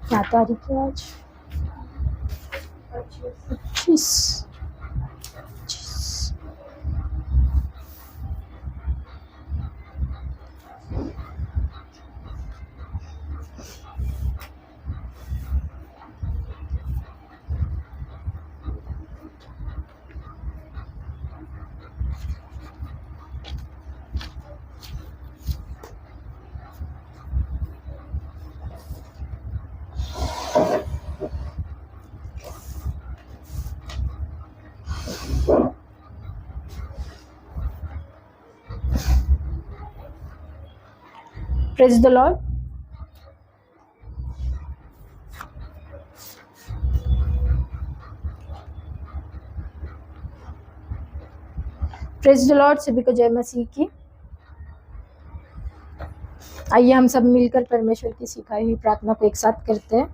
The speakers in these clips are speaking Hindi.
क्या तारीख है आज? 25। Praise the Lord. Praise the Lord. सभी को जय मसीह की। आइए हम सब मिलकर परमेश्वर की सिखाई हुई प्रार्थना को एक साथ करते हैं।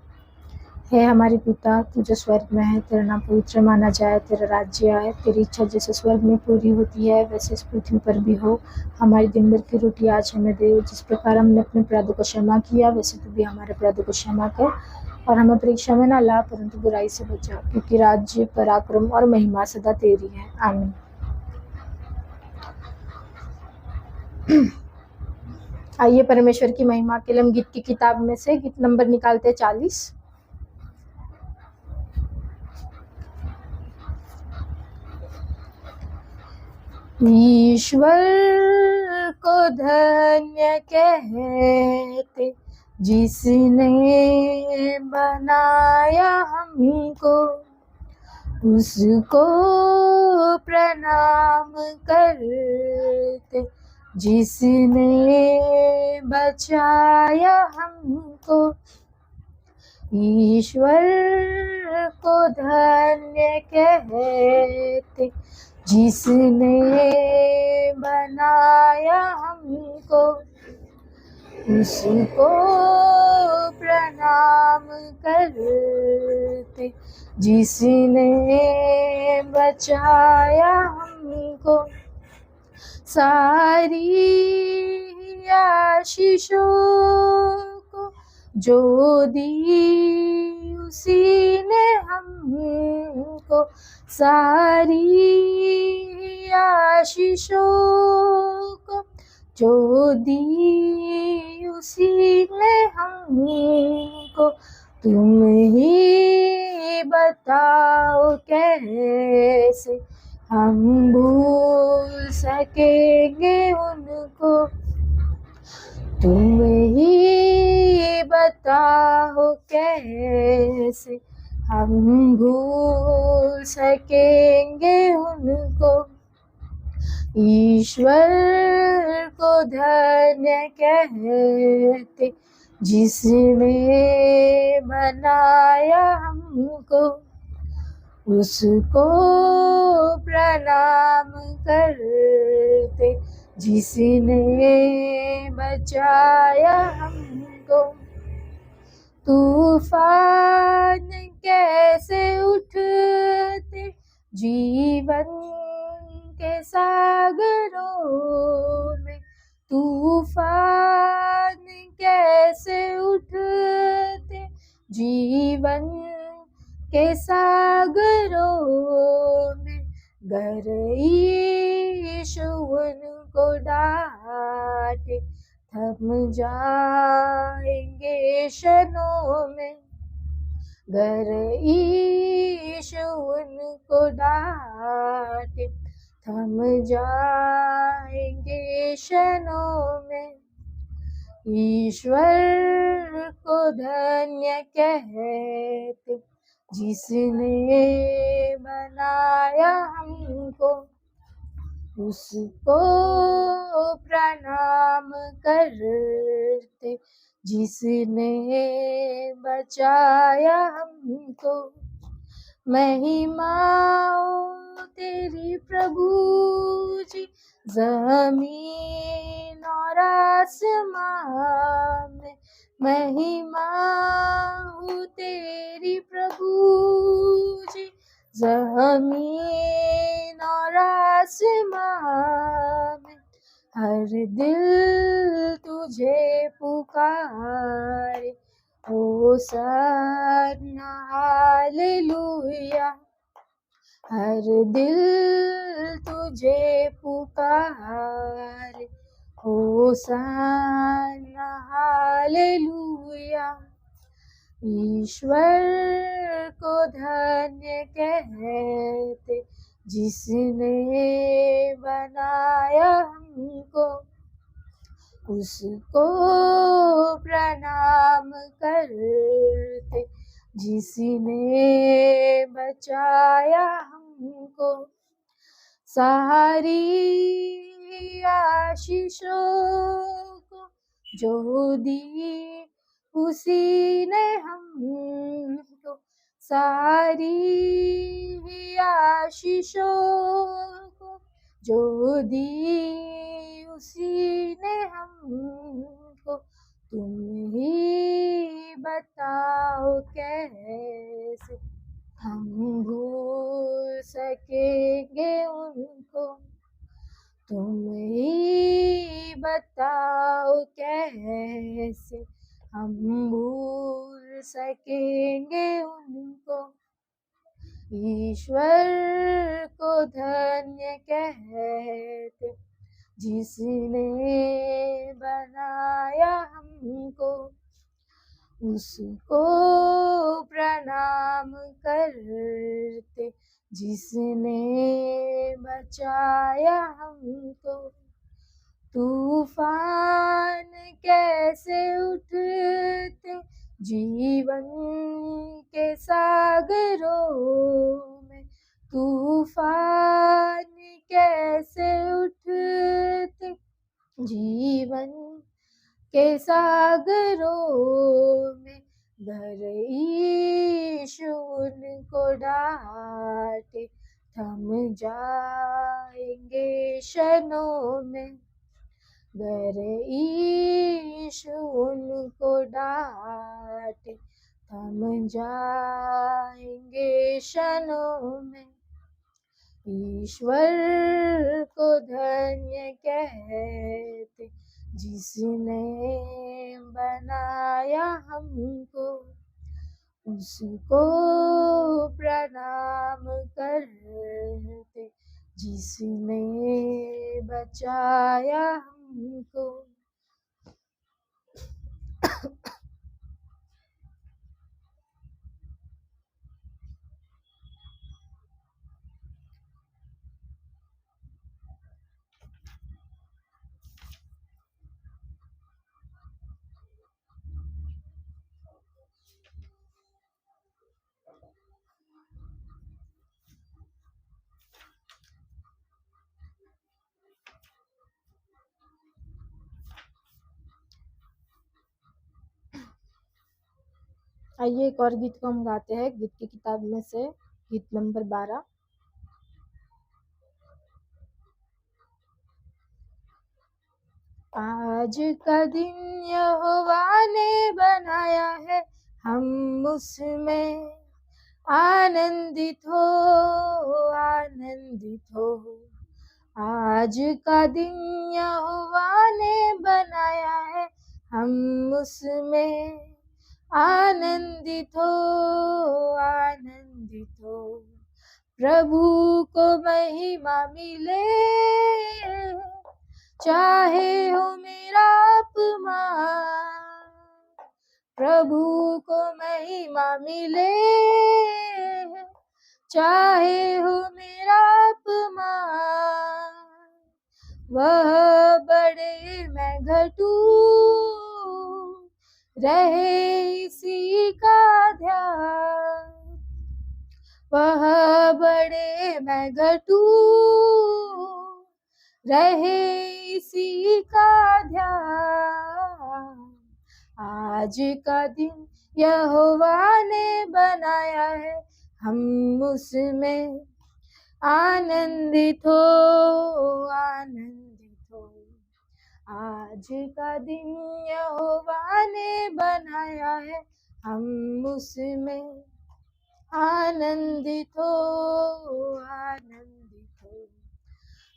हे हमारे पिता, तू जो स्वर्ग में है, तेरा नाम पवित्र माना जाए, तेरा राज्य आए, तेरी इच्छा जैसे स्वर्ग में पूरी होती है वैसे इस पृथ्वी पर भी हो। हमारी दिन भर की रोटी आज हमें दे। जिस प्रकार हमने अपने अपराधों को क्षमा किया वैसे तू भी हमारे अपराधों को क्षमा कर, और हमें परीक्षा में ना ला परंतु बुराई से बचा, क्योंकि राज्य, पराक्रम और महिमा सदा तेरी है। आमीन। आइए परमेश्वर की महिमा के लिए हम गीत की किताब में से गीत नंबर निकालते 40। ईश्वर को धन्य कहते जिसने बनाया हमको, उसको प्रणाम करते जिसने बचाया हमको। ईश्वर को धन्य कहते जिसने बनाया हमको, उसको प्रणाम करते जिसने बचाया हमको। सारी आशीषों को जो दी उसी ने हमको, सारी आशीषों को जो दी उसी ने हमको। तुम ही बताओ कैसे हम भूल सकेंगे उनको। तुम ही बताओ कैसे हम भूल सकेंगे उनको। ईश्वर को धन्य कहते जिसने बनाया हमको, उसको प्रणाम करते जिसने बचाया हमको। तूफान कैसे उठते जीवन के सागरों में, तूफान कैसे उठते जीवन के सागरों में, गर यीशु उनको डांटे थम जाएंगे क्षणों में। गर यीशु उनको डांटे थम जाएंगे क्षणों में। ईश्वर को धन्य कहते जिसने बनाया हमको, उसको प्रणाम करते जिसने बचाया हमको। महिमा तेरी प्रभु जी, जमीन और आसमान में महिमा तेरी प्रभु जी, जमीन और आसमान में हर दिल तुझे पुकारे, होसन्ना हालेलुया। हर दिल तुझे पुकारे, होसन्ना हालेलुया। ईश्वर को धन्य कहते जिसने बनाया हमको, उसको प्रणाम करते जिसने बचाया हमको। सारी आशीषों को जो दी उसी ने हमको, सारी आशीषों को जो दी उसी ने हमको। तुम ही बताओ कैसे हम भूल सकेंगे उनको, तुम ही बताओ कैसे हम भूल सकेंगे उनको। ईश्वर को धन्य कहते जिसने बनाया हमको, उसको प्रणाम करते जिसने बचाया हमको। तूफान कैसे उठते जीवन के सागरों में, तूफान कैसे उठते जीवन के सागरों में, घर यीशु उनको डांटे थम जाएंगे क्षणों में। घर यीशु उनको डांटे थम जाएंगे क्षणों में। ईश्वर को धन्य कहते जिसने बनाया हमको, उसको प्रणाम करते जिसने बचाया हमको। आइए एक और गीत को हम गाते हैं गीत की किताब में से, गीत नंबर 12। आज का दिन यहोवा ने बनाया है, हम उसमें आनंदित हो, आनंदित हो। आज का दिन यहोवा ने बनाया है, हम उसमें आनंदित हो, आनंदित हो। प्रभु को महिमा मिले, चाहे हो मेरा अपमान। प्रभु को महिमा मिले, चाहे हो मेरा अपमान। वह बड़े मैं घटूं, रहे इसी का ध्यान। वह बड़े मैं घटूं, रहे इसी का ध्यान। आज का दिन यहोवा ने बनाया है, हम उसमें आनंदित हो, आनंदित हो। आज का दिन यहोवा ने बनाया है, हम उसमें आनंदित हो, आनंदित हो।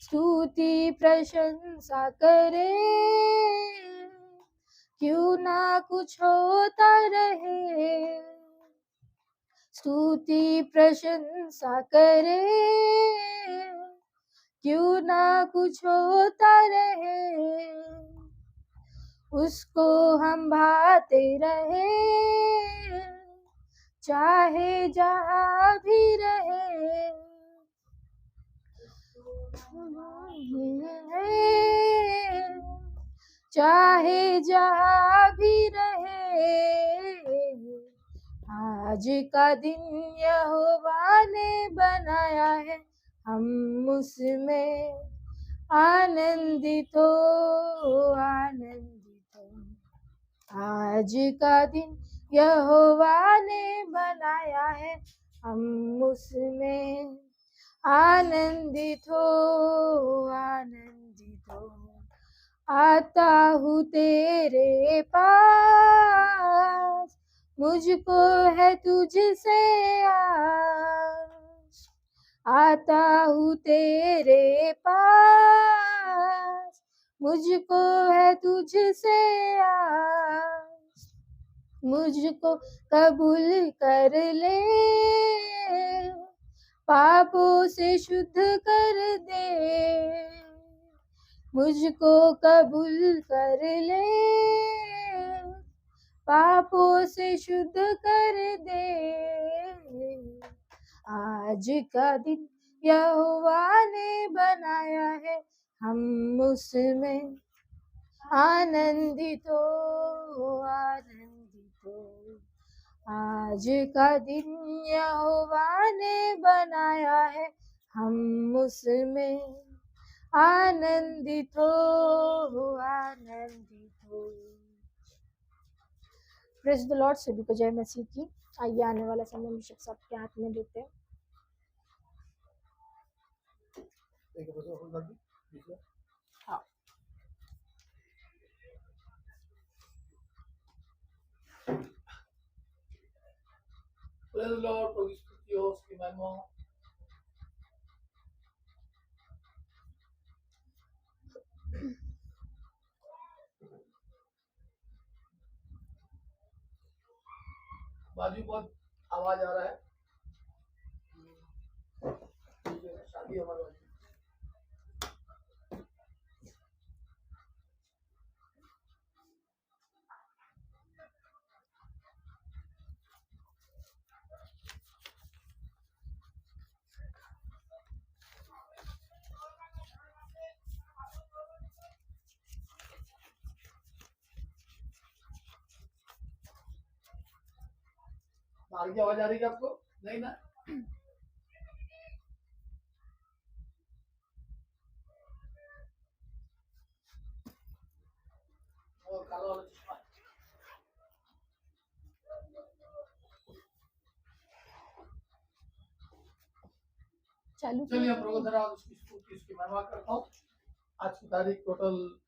स्तुति प्रशंसा करे, क्यों ना कुछ होता रहे। स्तुति प्रशंसा करे, क्यों ना कुछ होता रहे। उसको हम भाते रहे, चाहे जहाँ भी रहे। चाहे जहाँ भी रहे। आज का दिन यहोवा ने बनाया है, हम उसमें आनंदित हो, आनंदित हो। आज का दिन यहोवा ने बनाया है, हम उसमें आनंदित हो, आनंदित हो। आता हूँ तेरे पास, मुझको है तुझसे आस। आता हूँ तेरे पास, मुझको है तुझसे आस। मुझको कबूल कर ले, पापों से शुद्ध कर दे। मुझको कबूल कर ले, पापों से शुद्ध कर दे। आज का दिन यहोवा ने बनाया है, हम उसमें आनंदित हो, आनंदित हो। आज का दिन यहोवा ने बनाया है, हम उसमें आनंदित हो, आनंदित हो। Praise the Lord. सभी को जय मसीह की। आइए आने वाला समय हम शख्स आपके हाथ में देते हैं। हाँ। Praise the Lord. प्रभु स्तुति हो, उसकी महिमा हो। बाजू बहुत आवाज आ रहा है, शादी हमारे बाजू। बाहर की आवाज आ रही है आपको? नहीं ना? और काला वाला चश्मा चालू। चलिए प्रभु धन्यवाद, उसकी स्तुति उसकी महिमा करता हूँ। आज की तारीख टोटल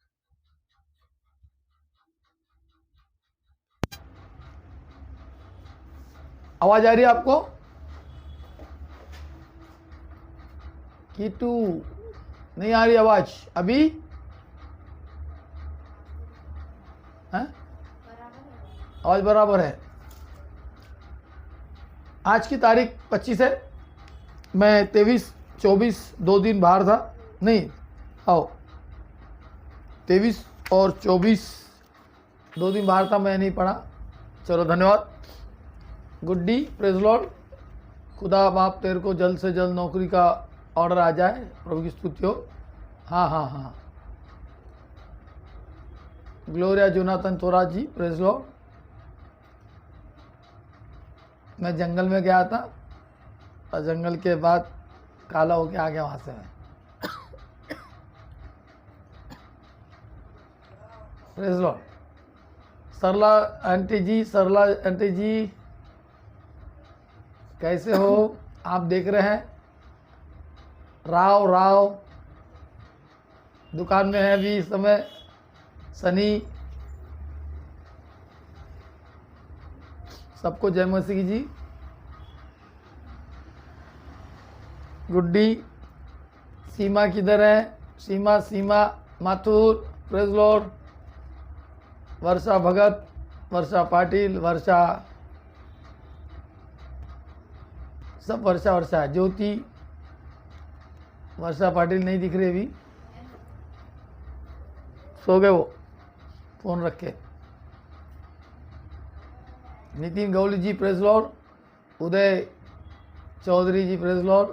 आवाज आ रही है आपको? कीटू नहीं आ रही आवाज अभी? है आवाज बराबर है। आज की तारीख 25 है। मैं 23-24 2 दिन बाहर था। नहीं आओ 23 और 24 2 दिन बाहर था, मैं नहीं पढ़ा। चलो धन्यवाद। गुड्डी प्रेज लॉर्ड। खुदा बाप तेरे को जल्द से जल्द नौकरी का ऑर्डर आ जाए, प्रभु की स्तुति हो। हाँ हाँ हाँ। ग्लोरिया जोनाथन थोराज जी प्रेज लॉर्ड। मैं जंगल में गया था और जंगल के बाद काला होके आ गया वहाँ से मैं। Praise Lord. Sarla aunty ji कैसे हो? आप देख रहे हैं राव दुकान में है अभी इस समय। सनी, सबको जय मसीह की जी। गुड्डी, सीमा किधर है? सीमा माथुर, प्रेज लॉर्ड। वर्षा भगत, वर्षा पाटिल, वर्षा, सब वर्षा है। ज्योति, वर्षा पाटिल नहीं दिख रही अभी, सो गए वो फोन रख के। नितिन गौली जी प्रेज लॉर्ड। उदय चौधरी जी प्रेज लॉर्ड।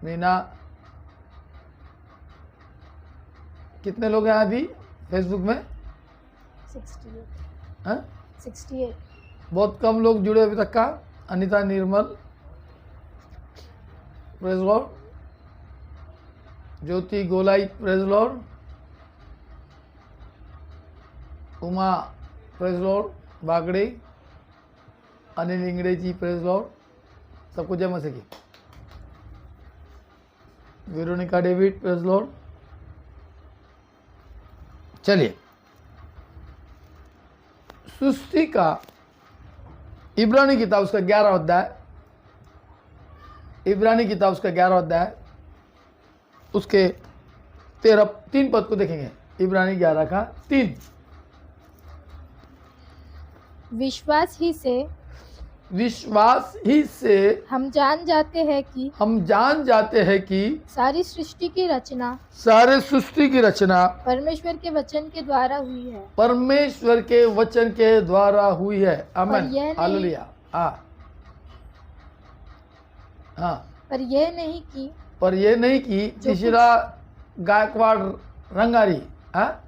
मीना, कितने लोग हैं अभी फेसबुक में? 68 हाँ? 68 बहुत कम लोग जुड़े अभी तक का। Anita Nirmal praise Lord. Jyoti Golai praise Lord. Uma praise Lord. Bagde, Anil Ingde ji praise Lord. सबको जय मसीह की। Veronica David praise Lord. चलिए, सृष्टि का इब्रानी किताब उसका 11 अध्याय, इब्रानी किताब उसका 11 अध्याय, उसके 3 पद को देखेंगे। इब्रानी 11 का 3। विश्वास ही से हम जान जाते हैं कि सारी सृष्टि की रचना सारे सृष्टि की रचना परमेश्वर के वचन के द्वारा हुई है। परमेश्वर के वचन के द्वारा हुई है। आमीन, हालेलुया। हाँ, पर यह नहीं कि तीसरा गायकवाड़ रंगारी। हाँ,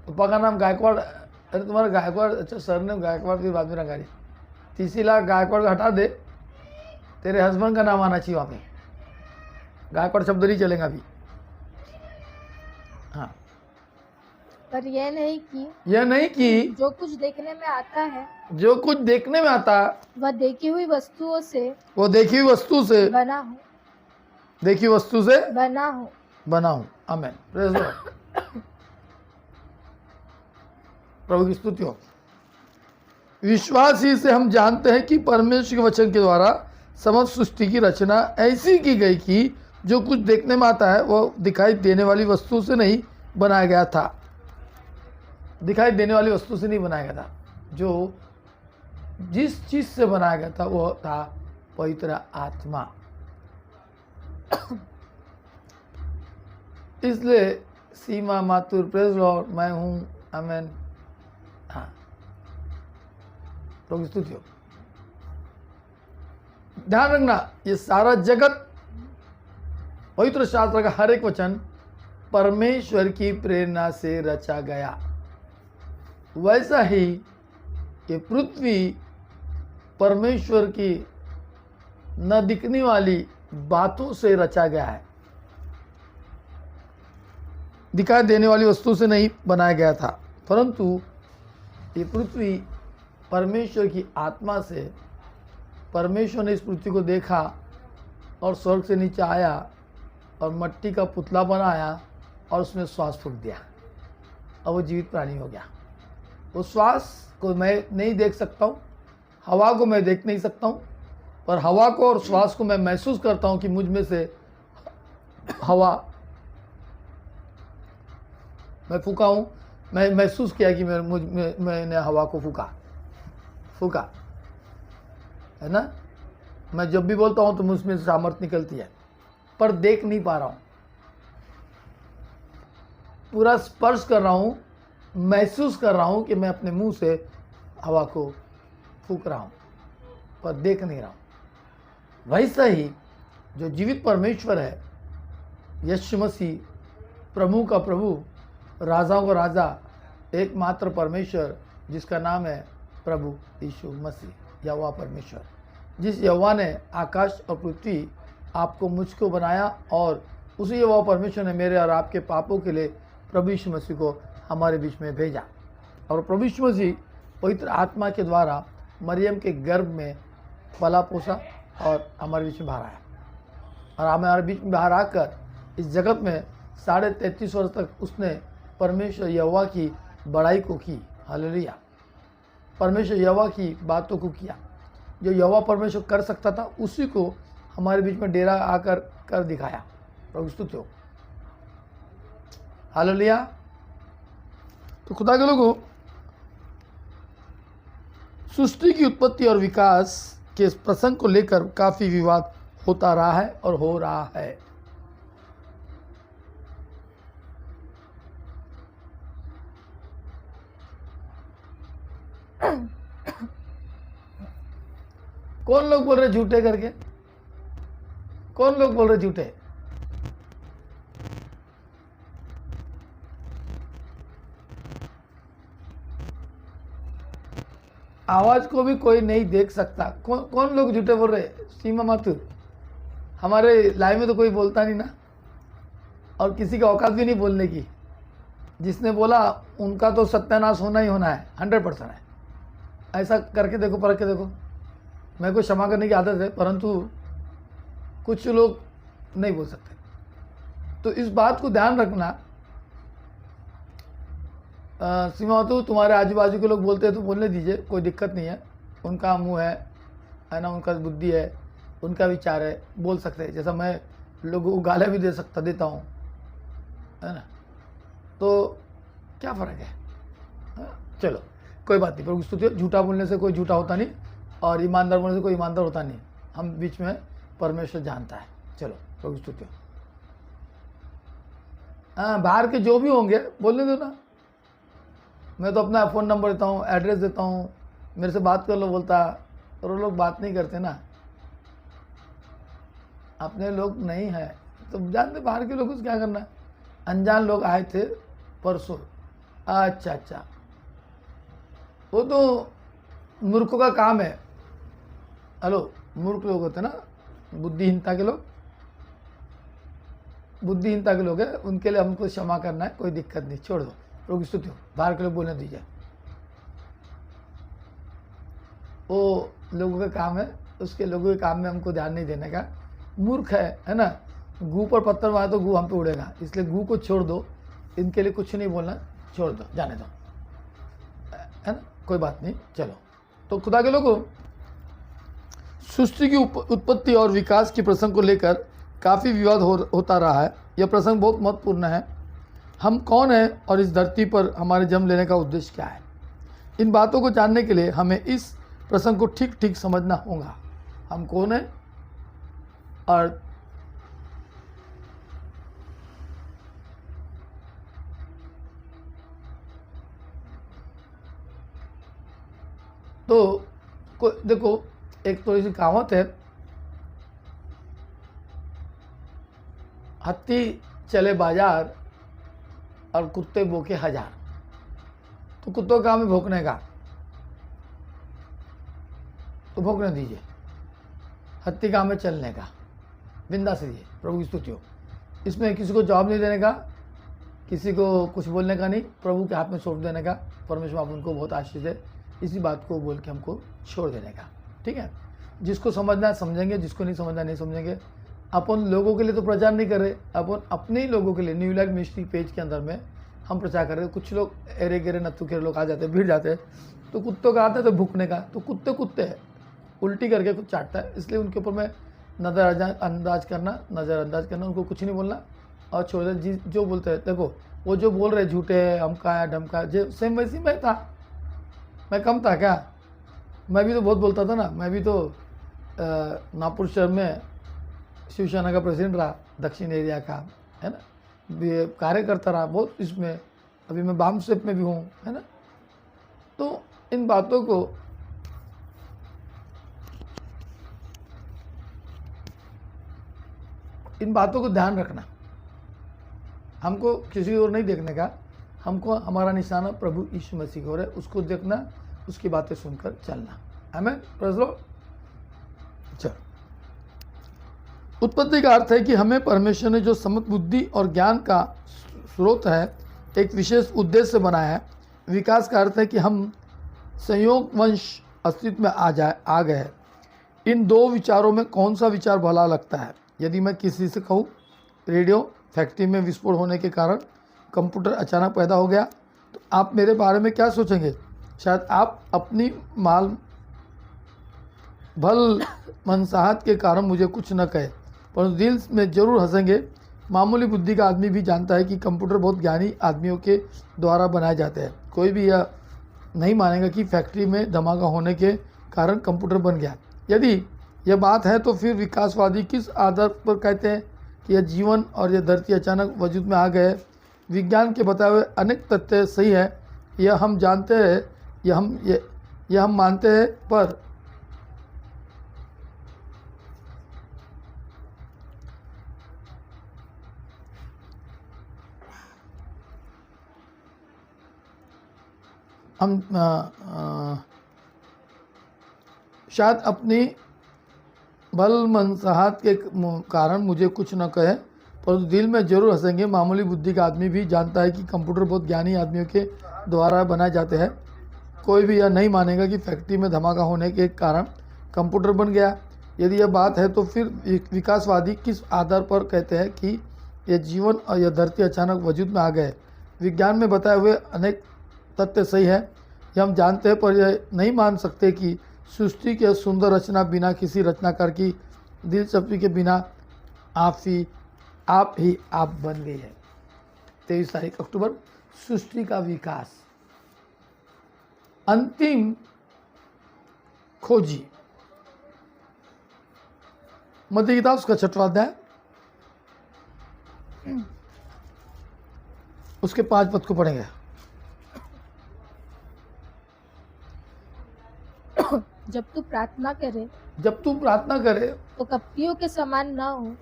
पापा का नाम गायकवाड़, अरे तुम्हारा गायकवाड़, अच्छा सरनेम गायकवाड़ के बाद में रंगारी। तीसरा गायकवाड़ को हटा दे, तेरे हस्बैंड का नाम आना चाहिए वहाँ पे। गायकवाड़ शब्द नहीं चलेगा अभी। हाँ, पर यह नहीं कि जो कुछ देखने में आता है वह देखी हुई वस्तु से बना हो। आमीन, प्रेज लॉर्ड। प्रभु की स्तुति हो। विश्वास ही से हम जानते हैं कि परमेश्वर के वचन के द्वारा समस्त सृष्टि की रचना ऐसी की गई कि जो कुछ देखने में आता है वह दिखाई देने वाली वस्तु से नहीं बनाया गया था। दिखाई देने वाली वस्तु से नहीं बनाया गया था। जो जिस चीज से बनाया गया था वह था पवित्र आत्मा। इसलिए सीमा माथुर प्रेज लॉर्ड, मैं हूँ। आमीन। हाँ, प्रभु की स्तुति हो। ध्यान रखना, ये सारा जगत, पवित्र शास्त्र का हर एक वचन परमेश्वर की प्रेरणा से रचा गया। वैसा ही ये पृथ्वी परमेश्वर की न दिखने वाली बातों से रचा गया है। दिखाई देने वाली वस्तु से नहीं बनाया गया था, परंतु ये पृथ्वी परमेश्वर की आत्मा से, परमेश्वर ने इस पृथ्वी को देखा और स्वर्ग से नीचे आया और मट्टी का पुतला बनाया और उसमें श्वास फूंक दिया और वो जीवित प्राणी हो गया। उस श्वास को मैं नहीं देख सकता हूँ, हवा को मैं देख नहीं सकता हूँ, पर हवा को और श्वास को मैं महसूस करता हूँ कि मुझ में से हवा, मैं फूका हूँ, मैं महसूस किया कि मैंने हवा को फूका है ना। मैं जब भी बोलता हूँ तो मुझमें से सामर्थ्य निकलती है, पर देख नहीं पा रहा हूँ। पूरा स्पर्श कर रहा हूँ, महसूस कर रहा हूँ कि मैं अपने मुंह से हवा को फूक रहा हूँ, पर देख नहीं रहा हूँ। वैसा ही जो जीवित परमेश्वर है, यीशु मसीह, प्रभु का प्रभु, राजाओं का राजा, एकमात्र परमेश्वर जिसका नाम है प्रभु यीशु मसीह, यहोवा परमेश्वर, जिस यहोवा ने आकाश और पृथ्वी, आपको मुझको बनाया, और उसी यहोवा परमेश्वर ने मेरे और आपके पापों के लिए प्रभु यीशु मसीह को हमारे बीच में भेजा। और प्रभु यीशु मसीह पवित्र आत्मा के द्वारा मरियम के गर्भ में पला पोसा और हमारे बीच में बाहर आया, और हमारे बीच में बाहर आकर इस जगत में 33.5 वर्ष तक उसने परमेश्वर यहोवा की बड़ाई को की। हालेलुया। परमेश्वर यहोवा की बातों को किया। जो यहोवा परमेश्वर कर सकता था उसी को हमारे बीच में डेरा आकर कर दिखाया। प्रभु स्तुति हो। हालेलुया। तो खुदा के लोगों, सृष्टि की उत्पत्ति और विकास के इस प्रसंग को लेकर काफी विवाद होता रहा है और हो रहा है। कौन लोग बोल रहे झूठे करके? कौन लोग बोल रहे झूठे? आवाज को भी कोई नहीं देख सकता। कौन लोग झूठे बोल रहे? सीमा माथुर, हमारे लाइव में तो कोई बोलता नहीं ना, और किसी की औकात भी नहीं बोलने की। जिसने बोला उनका तो सत्यानाश होना ही होना है, 100% है। ऐसा करके देखो, परख के देखो। मैं को क्षमा करने की आदत है, परंतु कुछ लोग नहीं बोल सकते। तो इस बात को ध्यान रखना। सीमा तो तुम्हारे आजू बाजू के लोग बोलते हैं तो बोलने दीजिए, कोई दिक्कत नहीं है। उनका मुंह है ना, उनका बुद्धि है, उनका विचार है, बोल सकते हैं। जैसा मैं लोगों को गालियाँ भी देता हूँ, है ना। तो क्या फ़र्क है? चलो कोई बात नहीं। प्रभु स्तुति हो। झूठा बोलने से कोई झूठा होता नहीं, और ईमानदार बोलने से कोई ईमानदार होता नहीं। हम बीच में परमेश्वर जानता है। चलो प्रभु स्तुति हो। हाँ, बाहर के जो भी होंगे बोलने दो ना। मैं तो अपना फ़ोन नंबर देता हूँ, एड्रेस देता हूँ, मेरे से बात कर लो बोलता, और वो लोग बात नहीं करते ना। अपने लोग नहीं है तो जानते, बाहर के लोगों से क्या करना। अनजान लोग आए थे परसों। अच्छा, वो तो मूर्खों का काम है। हेलो, मूर्ख लोग होते ना, बुद्धिहीनता के लोग हैं, उनके लिए हमको क्षमा करना है, कोई दिक्कत नहीं, छोड़ दो। प्रभु स्तुति हो। बाहर के लोग बोलने दीजिए, वो लोगों का काम है, उसके लोगों के काम में हमको ध्यान नहीं देने का। मूर्ख है ना। गू पर पत्थर मारे तो गू हम पे उड़ेगा, इसलिए गू को छोड़ दो। इनके लिए कुछ नहीं बोलना, छोड़ दो, जाने दो, है ना, कोई बात नहीं। चलो, तो खुदा के लोगों, सृष्टि की उत्पत्ति और विकास के प्रसंग को लेकर काफ़ी विवाद होता रहा है। यह प्रसंग बहुत महत्वपूर्ण है। हम कौन हैं और इस धरती पर हमारे जन्म लेने का उद्देश्य क्या है? इन बातों को जानने के लिए हमें इस प्रसंग को ठीक ठीक समझना होगा। हम कौन हैं और तो देखो, एक थोड़ी सी कहावत है, हत्ती चले बाजार और कुत्ते भूखे 1000। तो कुत्तों का काम है भौंकने का, तो भौंकने दीजिए। हत्ती काम है चलने का, बिंदास दीजिए। प्रभु की स्तुति हो। इसमें किसी को जवाब नहीं देने का, किसी को कुछ बोलने का नहीं, प्रभु के हाथ में सौंप देने का। परमेश्वर आप उनको बहुत आशीष दे। इसी बात को बोल के हमको छोड़ देने का, ठीक है। जिसको समझना है समझेंगे, जिसको नहीं समझना नहीं समझेंगे। अपन लोगों के लिए तो प्रचार नहीं कर रहे, अपन अपने ही लोगों के लिए न्यू लाइफ मिनिस्ट्री पेज के अंदर में हम प्रचार कर रहे हैं। कुछ लोग एरे गेरे नत्थु के लोग आ जाते हैं, भीड़ जाते हैं, तो कुत्तों का आता है तो भूखने का, तो कुत्ते है, उल्टी करके कुछ चाटता है। इसलिए उनके ऊपर में नज़रअंदाज करना, उनको कुछ नहीं बोलना और छोड़ दे। जो बोलते हैं, देखो वो जो बोल रहे झूठे है, हमका है, ढमका, जो सेम वैसी मैं था। मैं कम था क्या? मैं भी तो बहुत बोलता था ना। मैं भी तो नागपुर शहर में शिवसेना का प्रेसिडेंट रहा, दक्षिण एरिया का, है ना, कार्य करता रहा बहुत इसमें। अभी मैं बाम स्टेप में भी हूँ, है ना। तो इन बातों को ध्यान रखना। हमको किसी और नहीं देखने का, हमको हमारा निशाना प्रभु यीशु मसीह हो रहा है, उसको देखना, उसकी बातें सुनकर चलना। आमीन। Praise the Lord. चलो, उत्पत्ति का अर्थ है कि हमें परमेश्वर ने जो समझ, बुद्धि और ज्ञान का स्रोत है, एक विशेष उद्देश्य से बनाया है। विकास का अर्थ है कि हम संयोग वंश अस्तित्व में आ गए। इन दो विचारों में कौन सा विचार भला लगता है? यदि मैं किसी से कहूँ रेडियो फैक्ट्री में विस्फोट होने के कारण कंप्यूटर अचानक पैदा हो गया, तो आप मेरे बारे में क्या सोचेंगे? शायद आप अपनी भल मनसाहत के कारण मुझे कुछ न कहे, पर दिल में जरूर हंसेंगे। मामूली बुद्धि का आदमी भी जानता है कि कंप्यूटर बहुत ज्ञानी आदमियों के द्वारा बनाए जाते हैं। कोई भी यह नहीं मानेगा कि फैक्ट्री में धमाका होने के कारण कंप्यूटर बन गया। यदि यह बात है तो फिर विकासवादी किस आधार पर कहते हैं कि यह जीवन और यह धरती अचानक वजूद में आ गए? विज्ञान के बताए हुए अनेक तथ्य सही है, यह हम जानते हैं, यह हम मानते हैं, पर हम शायद अपनी भल मनसाहत के कारण मुझे कुछ न कहे, पर दिल में जरूर हंसेंगे। मामूली बुद्धि का आदमी भी जानता है कि कंप्यूटर बहुत ज्ञानी आदमियों के द्वारा बनाए जाते हैं। कोई भी यह नहीं मानेगा कि फैक्ट्री में धमाका होने के कारण कंप्यूटर बन गया। यदि यह बात है तो फिर विकासवादी किस आधार पर कहते हैं कि यह जीवन और यह धरती अचानक वजूद में आ गए? विज्ञान में बताए हुए अनेक तथ्य सही है, यह हम जानते हैं, पर यह नहीं मान सकते कि सृष्टि के सुंदर रचना बिना किसी रचनाकार की दिलचस्पी के बिना आप ही आप बन गई है। 23 तारीख अक्टूबर। सृष्टि का विकास, अंतिम खोजी, मध्य गीता उसका 6वां अध्याय उसके 5 पद को पढ़ेंगे। जब तू प्रार्थना करे तो कपटियों के समान न हो।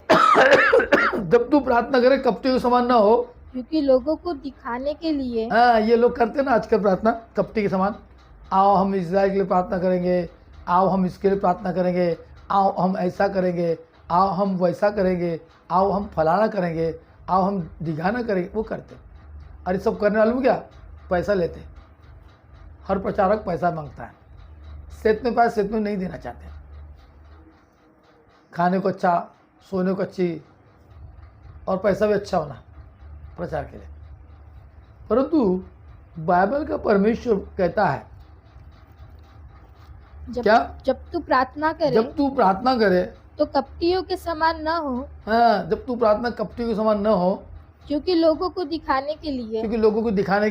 जब तू प्रार्थना करे कपटियों के समान ना हो, क्योंकि लोगों को दिखाने के लिए। हाँ, ये लोग करते हैं ना आजकल प्रार्थना कपटी के समान। आओ हम इस्राएल के लिए प्रार्थना करेंगे, आओ हम इसके लिए प्रार्थना करेंगे, आओ हम ऐसा करेंगे, आओ हम वैसा करेंगे, आओ हम फलाना करेंगे, आओ हम दिखाना करेंगे। वो करते। अरे सब करने वाले में क्या पैसा लेते? हर प्रचारक पैसा मांगता है। सेत में पैसा सेत में नहीं देना चाहते। खाने को अच्छा, सोने को अच्छी और पैसा भी अच्छा होना प्रचार के लिए। परंतु बाइबल का परमेश्वर कहता है जब तू प्रार्थना करे तो कपटियों के समान न हो। हाँ, जब तू प्रार्थना कपटियों के समान न हो, क्योंकि लोगों को दिखाने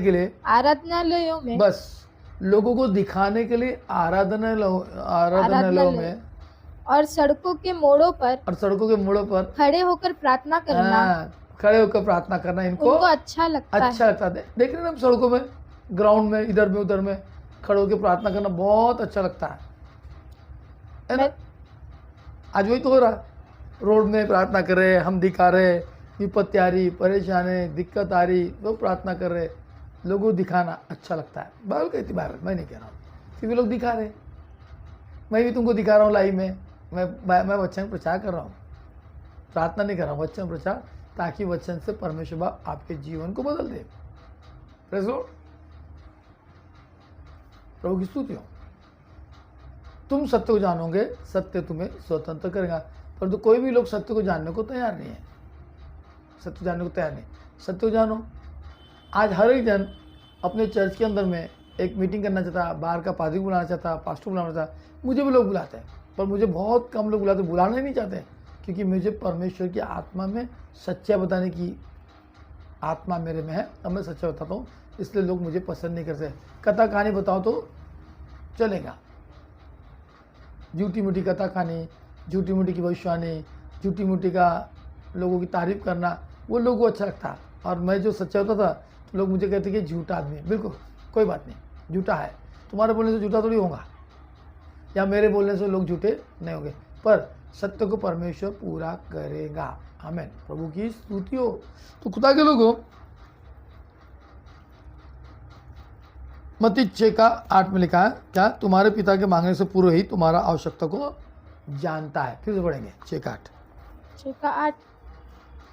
के लिए आराधनालयों में, बस लोगों को दिखाने के लिए आराधनालयों में और सड़कों के मोड़ों पर खड़े होकर प्रार्थना करना इनको अच्छा लगता है। देख रहे हैं हम सड़कों में, ग्राउंड में, इधर में उधर में खड़े होकर प्रार्थना करना बहुत अच्छा लगता है ना? आज वही तो हो रहा, रोड में प्रार्थना कर रहे, हम दिखा रहे, विपत्ति आ रही, परेशानी, दिक्कत आ रही, लोग प्रार्थना कर रहे, लोगों को दिखाना अच्छा लगता है। बाइबल कहती, बाइबल मैं नहीं कह रहा हूँ, फिर भी लोग दिखा रहे। मैं भी तुमको दिखा रहा हूँ लाइव में, मैं वचन प्रचार कर रहा हूँ, प्रार्थना नहीं कर रहा हूँ, वचन प्रचार, ताकि वचन से परमेश्वर बाप आपके जीवन को बदल दे। प्रेज़ द लॉर्ड, प्रभु की स्तुति हो। तुम सत्य को जानोगे, सत्य तुम्हें स्वतंत्र करेगा। परंतु कोई भी लोग सत्य को जानने को तैयार नहीं है। सत्य जानने को तैयार नहीं। सत्य को जानो। आज हर एक जन अपने चर्च के अंदर में एक मीटिंग करना चाहता, बाहर का पादरी बुलाना चाहता, पास्टर बुलाना चाहता। मुझे भी लोग बुलाते हैं, पर मुझे बहुत कम लोग बुलाते, बुलाना ही नहीं चाहते, क्योंकि मुझे परमेश्वर की आत्मा में सच्चाई बताने की आत्मा मेरे में है, अब मैं सच्चाई बताता हूँ, इसलिए लोग मुझे पसंद नहीं करते। कथा कहानी बताओ तो चलेगा, झूठी मूठी कथा कहानी, झूठी मूठी की भविष्यवाणी, झूठी मूठी का लोगों की तारीफ करना, वो लोगों को अच्छा लगता। और मैं जो सच्चा होता था तो लोग मुझे कहते कि झूठा आदमी है। बिल्कुल कोई बात नहीं, झूठा है, तुम्हारे बोलने से झूठा थोड़ी होगा, या मेरे बोलने से लोग झूठे नहीं होंगे, पर सत्य को परमेश्वर पूरा करेगा। आमीन, प्रभु की स्तुति हो। तो खुदा के लोगों, मत्ती 6:8 में लिखा है, क्या तुम्हारे पिता के मांगने से पूर्व ही तुम्हारा आवश्यकता को जानता है। फिर से पढ़ेंगे 6:8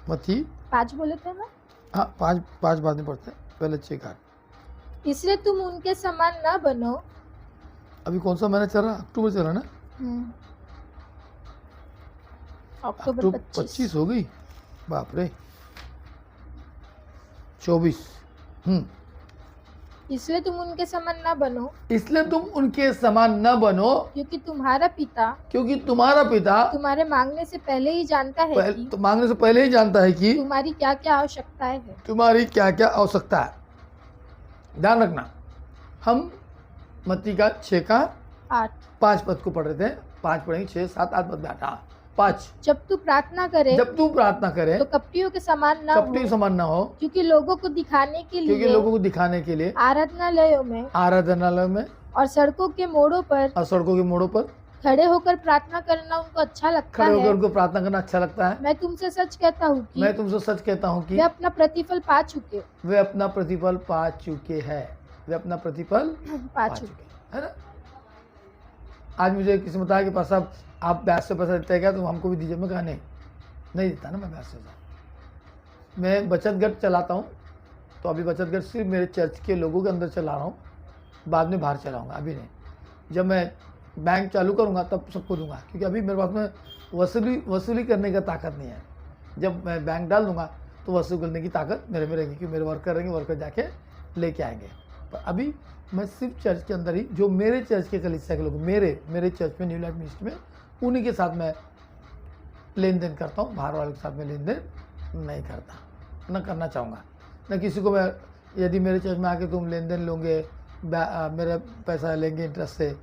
मत्ती 5 बोले थे ना? हाँ, 5 बाद में पढ़ते हैं, पहले 6:8। इसलिए तुम उनके समान न बनो, अभी कौन सा महीना चल रहा है? अक्टूबर चल रहा है ना? अक्टूबर अक्टूबर 25। 25 हो गई, बाप रे। 24। इसलिए तुम उनके समान ना बनो, इसलिए तुम उनके समान न बनो, क्योंकि तुम्हारा पिता क्योंकि तुम्हारा पिता तुम्हारे मांगने से पहले ही जानता है कि तो मांगने से पहले ही जानता है कि तुम्हारी क्या क्या आवश्यकताएं है। तुम्हारी क्या क्या आवश्यकता है। ध्यान रखना, हम मत्ती का 6 का 8। 5 पद को पढ़ रहे थे। 5 पढ़ेंगे, 6, 7, 8 पद में 8, 5। जब तू प्रार्थना करे जब तू प्रार्थना करे तो कपटियों के समान ना कपटी हो, समान ना हो, क्योंकि लोगों को दिखाने के क्योंकि लिए लोगों को दिखाने के लिए आराधनालयों में आराधनालय में और सड़कों के मोड़ों पर और सड़कों के मोड़ों पर खड़े होकर प्रार्थना करना उनको अच्छा लगता खड़े होकर है। उनको प्रार्थना करना अच्छा लगता है। मैं तुमसे सच कहता हूँ कि मैं तुमसे सच कहता हूँ कि वे अपना प्रतिफल पा चुके वे अपना प्रतिफल पा चुके हैं। वे अपना प्रतिफल पा पा चुके चुके है ना। आज मुझे किसी ने बताया कि पास साहब आप ब्याज से पैसा देते हैं क्या, तो हमको भी दीजिए। मैं कहा नहीं देता ना मैं ब्याज से। मैं बचत गट चलाता हूँ, तो अभी बचत गट सिर्फ मेरे चर्च के लोगों के अंदर चला रहा हूँ, बाद में बाहर चलाऊँगा, अभी नहीं। जब मैं बैंक चालू करूँगा तब सबको दूंगा, क्योंकि अभी मेरे पास में वसूली करने का ताकत नहीं है। जब मैं बैंक डाल दूंगा तो वसूल करने की ताकत मेरे में रहेगी, क्योंकि मेरे वर्कर रहेंगे, वर्कर जाके लेके आएंगे। पर अभी मैं सिर्फ चर्च के अंदर ही, जो मेरे चर्च के कलीसिया के लोग मेरे चर्च में न्यू लाइफ मिनिस्ट्री में, उन्हीं के साथ मैं लेन देन करता हूँ। बाहर वाले के साथ में लेन देन नहीं करता, न करना चाहूँगा। न किसी को मैं, यदि मेरे चर्च में आके तुम लेन देन लोगे, मेरा पैसा लेंगे इंटरेस्ट से,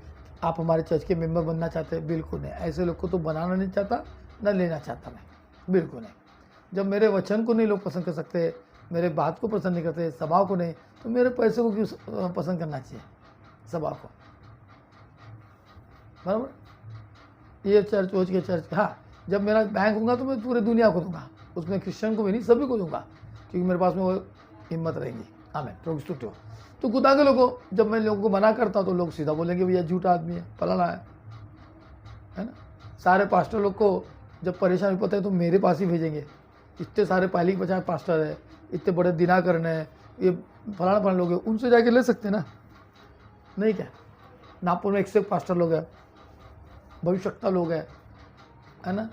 आप हमारे चर्च के मेंबर बनना चाहते हैं, बिल्कुल नहीं। ऐसे लोग को तो बनाना नहीं चाहता, न लेना चाहता मैं, बिल्कुल नहीं। जब मेरे वचन को नहीं लोग पसंद कर सकते, मेरे बात को पसंद नहीं करते, स्वभाव को नहीं, तो मेरे पैसे को क्यों पसंद करना चाहिए, स्वभाव को, बराबर। ये चर्च वोच के चर्च, हाँ, जब मेरा बैंक होगा तो मैं पूरे दुनिया को दूंगा, उसमें क्रिश्चियन को भी नहीं, सभी को दूंगा, क्योंकि मेरे पास में वो हिम्मत रहेगी। आमीन, प्रभु स्तुति हो। तो खुदा के लोगों, जब मैं लोगों को मना करता हूँ तो लोग सीधा बोलेंगे भैया झूठा आदमी है, फलाना है ना। सारे पास्टर लोग को जब परेशानी पता है तो मेरे पास ही भेजेंगे। इतने सारे पाली 50 पास्टर है, इतने बड़े दिना करने हैं, ये फलाना फलाना लोग हैं, उनसे जाके ले सकते ना, नहीं क्या। नागपुर में 101 पास्टर लोग हैं, भविष्यवक्ता लोग हैं, है ना,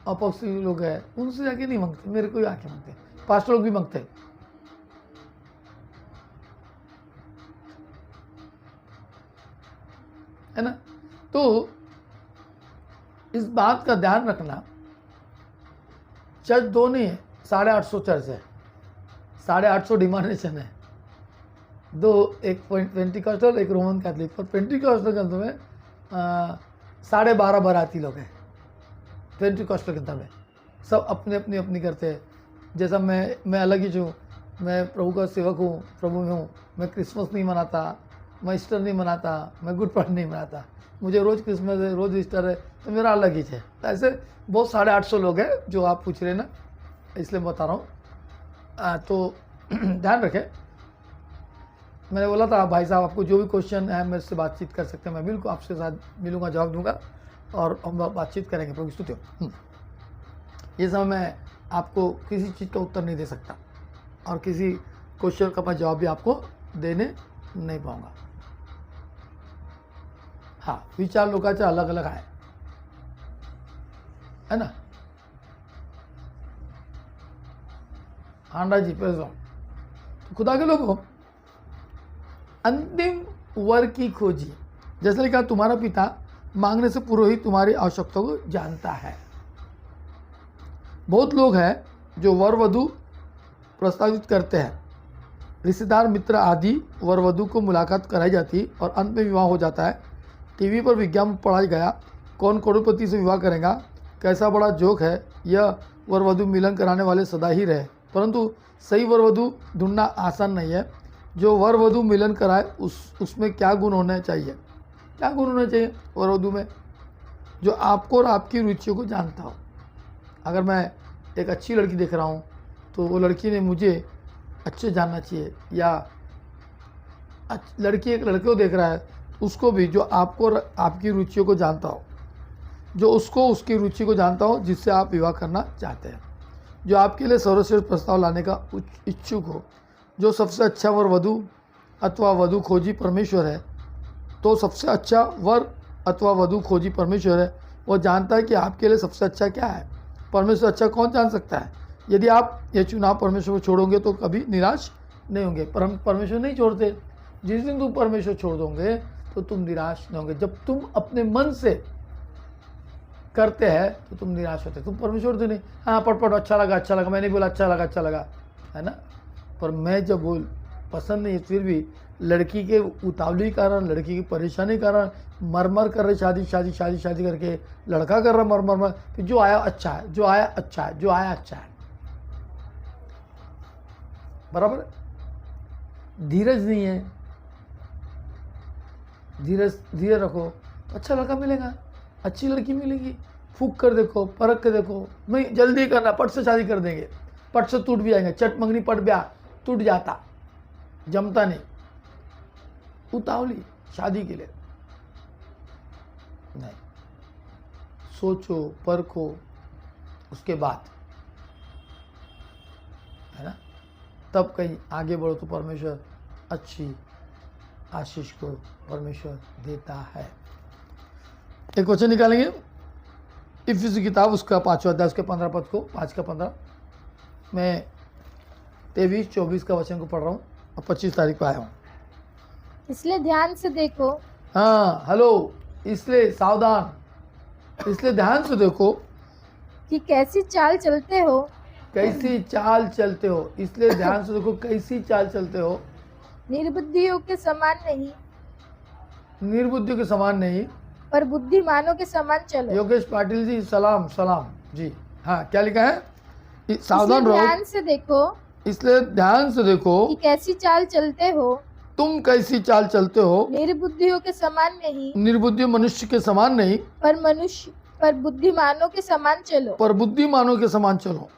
अपॉस्टल लोग हैं, उनसे जाके नहीं मांगते, मेरे को ही आके मांगते। पास्टर लोग भी मांगते हैं, है ना। तो इस बात का ध्यान रखना, चर्च दो नहीं है, 850 चर्च है, 850 डिनोमिनेशन है, दो, एक पेंटिकॉस्टल, एक रोमन कैथोलिक। पर पेंटिकॉस्टल के अंदर में 12.5 बाराती लोग हैं। पेंटिकॉस्टल के अंदर में सब अपने अपनी करते हैं। जैसा मैं अलग ही हूँ, मैं प्रभु का सेवक हूँ, प्रभु में हूँ। मैं क्रिसमस नहीं मनाता, मैं ईस्टर नहीं मनाता, मैं गुड फ्राइडे नहीं मनाता, मुझे रोज़ क्रिसमस है, रोज़ ईस्टर है, तो मेरा अलग ही है। ऐसे बहुत 850 लोग हैं जो आप पूछ रहे हैं ना, इसलिए बता रहा हूँ। तो ध्यान रखें, मैंने बोला था भाई साहब आपको जो भी क्वेश्चन है मेरे से बातचीत कर सकते हैं, मैं बिल्कुल आपके साथ मिलूँगा, जवाब दूंगा और हम बातचीत करेंगे। प्रभु स्तुति हो। ये समय मैं आपको किसी चीज़ का उत्तर नहीं दे सकता और किसी क्वेश्चन का मैं जवाब भी आपको देने नहीं पाऊँगा। हाँ, विचार लोकांचे अलग अलग है ना। हांडा जी पे तो खुदा के लोगों, अंतिम वर की खोजी, जैसे लिखा तुम्हारा पिता मांगने से पूर्व ही तुम्हारी आवश्यकता को जानता है। बहुत लोग हैं जो वर वधु प्रस्तावित करते हैं, रिश्तेदार मित्र आदि वर वधु को मुलाकात कराई जाती और अंत में विवाह हो जाता है। टीवी पर विज्ञापन पढ़ाया गया, कौन करोड़पति से विवाह करेगा, कैसा बड़ा जोक है, यह वर वधु मिलन कराने वाले सदा ही रहे। परंतु सही वर वधु ढूंढना आसान नहीं है। जो वर वधु मिलन कराए उसमें क्या गुण होने चाहिए, क्या गुण होने चाहिए वर वधु में, जो आपको और आपकी रुचियों को जानता हो। अगर मैं एक अच्छी लड़की देख रहा हूँ तो वो लड़की ने मुझे अच्छे जानना चाहिए, या लड़की एक लड़के को देख रहा है उसको भी, जो आपको और आपकी रुचियों को जानता हो, जो उसको उसकी रुचि को जानता हो जिससे आप विवाह करना चाहते हैं, जो आपके लिए सर्वश्रेष्ठ प्रस्ताव लाने का इच्छुक हो, जो सबसे अच्छा वर वधु अथवा वधु खोजी परमेश्वर है, तो सबसे अच्छा वर अथवा वधु खोजी परमेश्वर है। वो जानता है कि आपके लिए सबसे अच्छा क्या है। परमेश्वर अच्छा कौन जान सकता है। यदि आप ये चुनाव परमेश्वर को छोड़ोगे तो कभी निराश नहीं होंगे। पर हम परमेश्वर नहीं छोड़ते। जिस दिन तुम परमेश्वर छोड़ दोगे तो तुम निराश नहीं होंगे। जब तुम अपने मन से करते हैं तो तुम निराश होते, तुम परमेश्वर तो नहीं। हाँ पट अच्छा लगा, मैं नहीं बोला अच्छा लगा, है ना। पर मैं जब बोल पसंद नहीं, फिर भी लड़की के उतावली के कारण, लड़की की परेशानी के कारण मर कर रहे शादी करके, लड़का कर रहा मर, फिर जो आया अच्छा है, बराबर। धीरज नहीं है, धीरज रखो तो अच्छा लड़का मिलेगा, अच्छी लड़की मिलेगी। फूक कर देखो, परख कर देखो, नहीं जल्दी करना, पट से शादी कर देंगे, पट से टूट भी जाएंगे। चट मंगनी पट ब्याह टूट जाता, जमता नहीं। उतावली शादी के लिए नहीं, सोचो परखो उसके बाद, है ना, तब कहीं आगे बढ़ो तो परमेश्वर अच्छी आशीष को परमेश्वर देता है। एक वचन निकालेंगे इफिसी किताब उसका 5वां अध्याय उसके 15 पद को, 5 का 15। मैं 23-24 का वचन को पढ़ रहा हूँ और 25 तारीख को आया हूँ। इसलिए ध्यान से देखो। हाँ हेलो, इसलिए सावधान, इसलिए ध्यान से देखो कि कैसी चाल चलते हो। कैसी चाल चलते हो। इसलिए ध्यान से देखो कैसी चाल चलते हो। निर्बुद्धियों के समान नहीं, निर्बुद्धियों के समान नहीं, पर बुद्धिमानों के समान चलो। योगेश पाटिल जी सलाम जी। हाँ क्या लिखा है, सावधान रहो। ध्यान से देखो, इसलिए ध्यान से देखो कि कैसी चाल चलते हो। तुम कैसी चाल चलते हो। निर्बुद्धियों के समान नहीं, निर्बुद्धि मनुष्य के समान नहीं, पर बुद्धिमानों के समान चलो। पर बुद्धिमानों के समान चलो।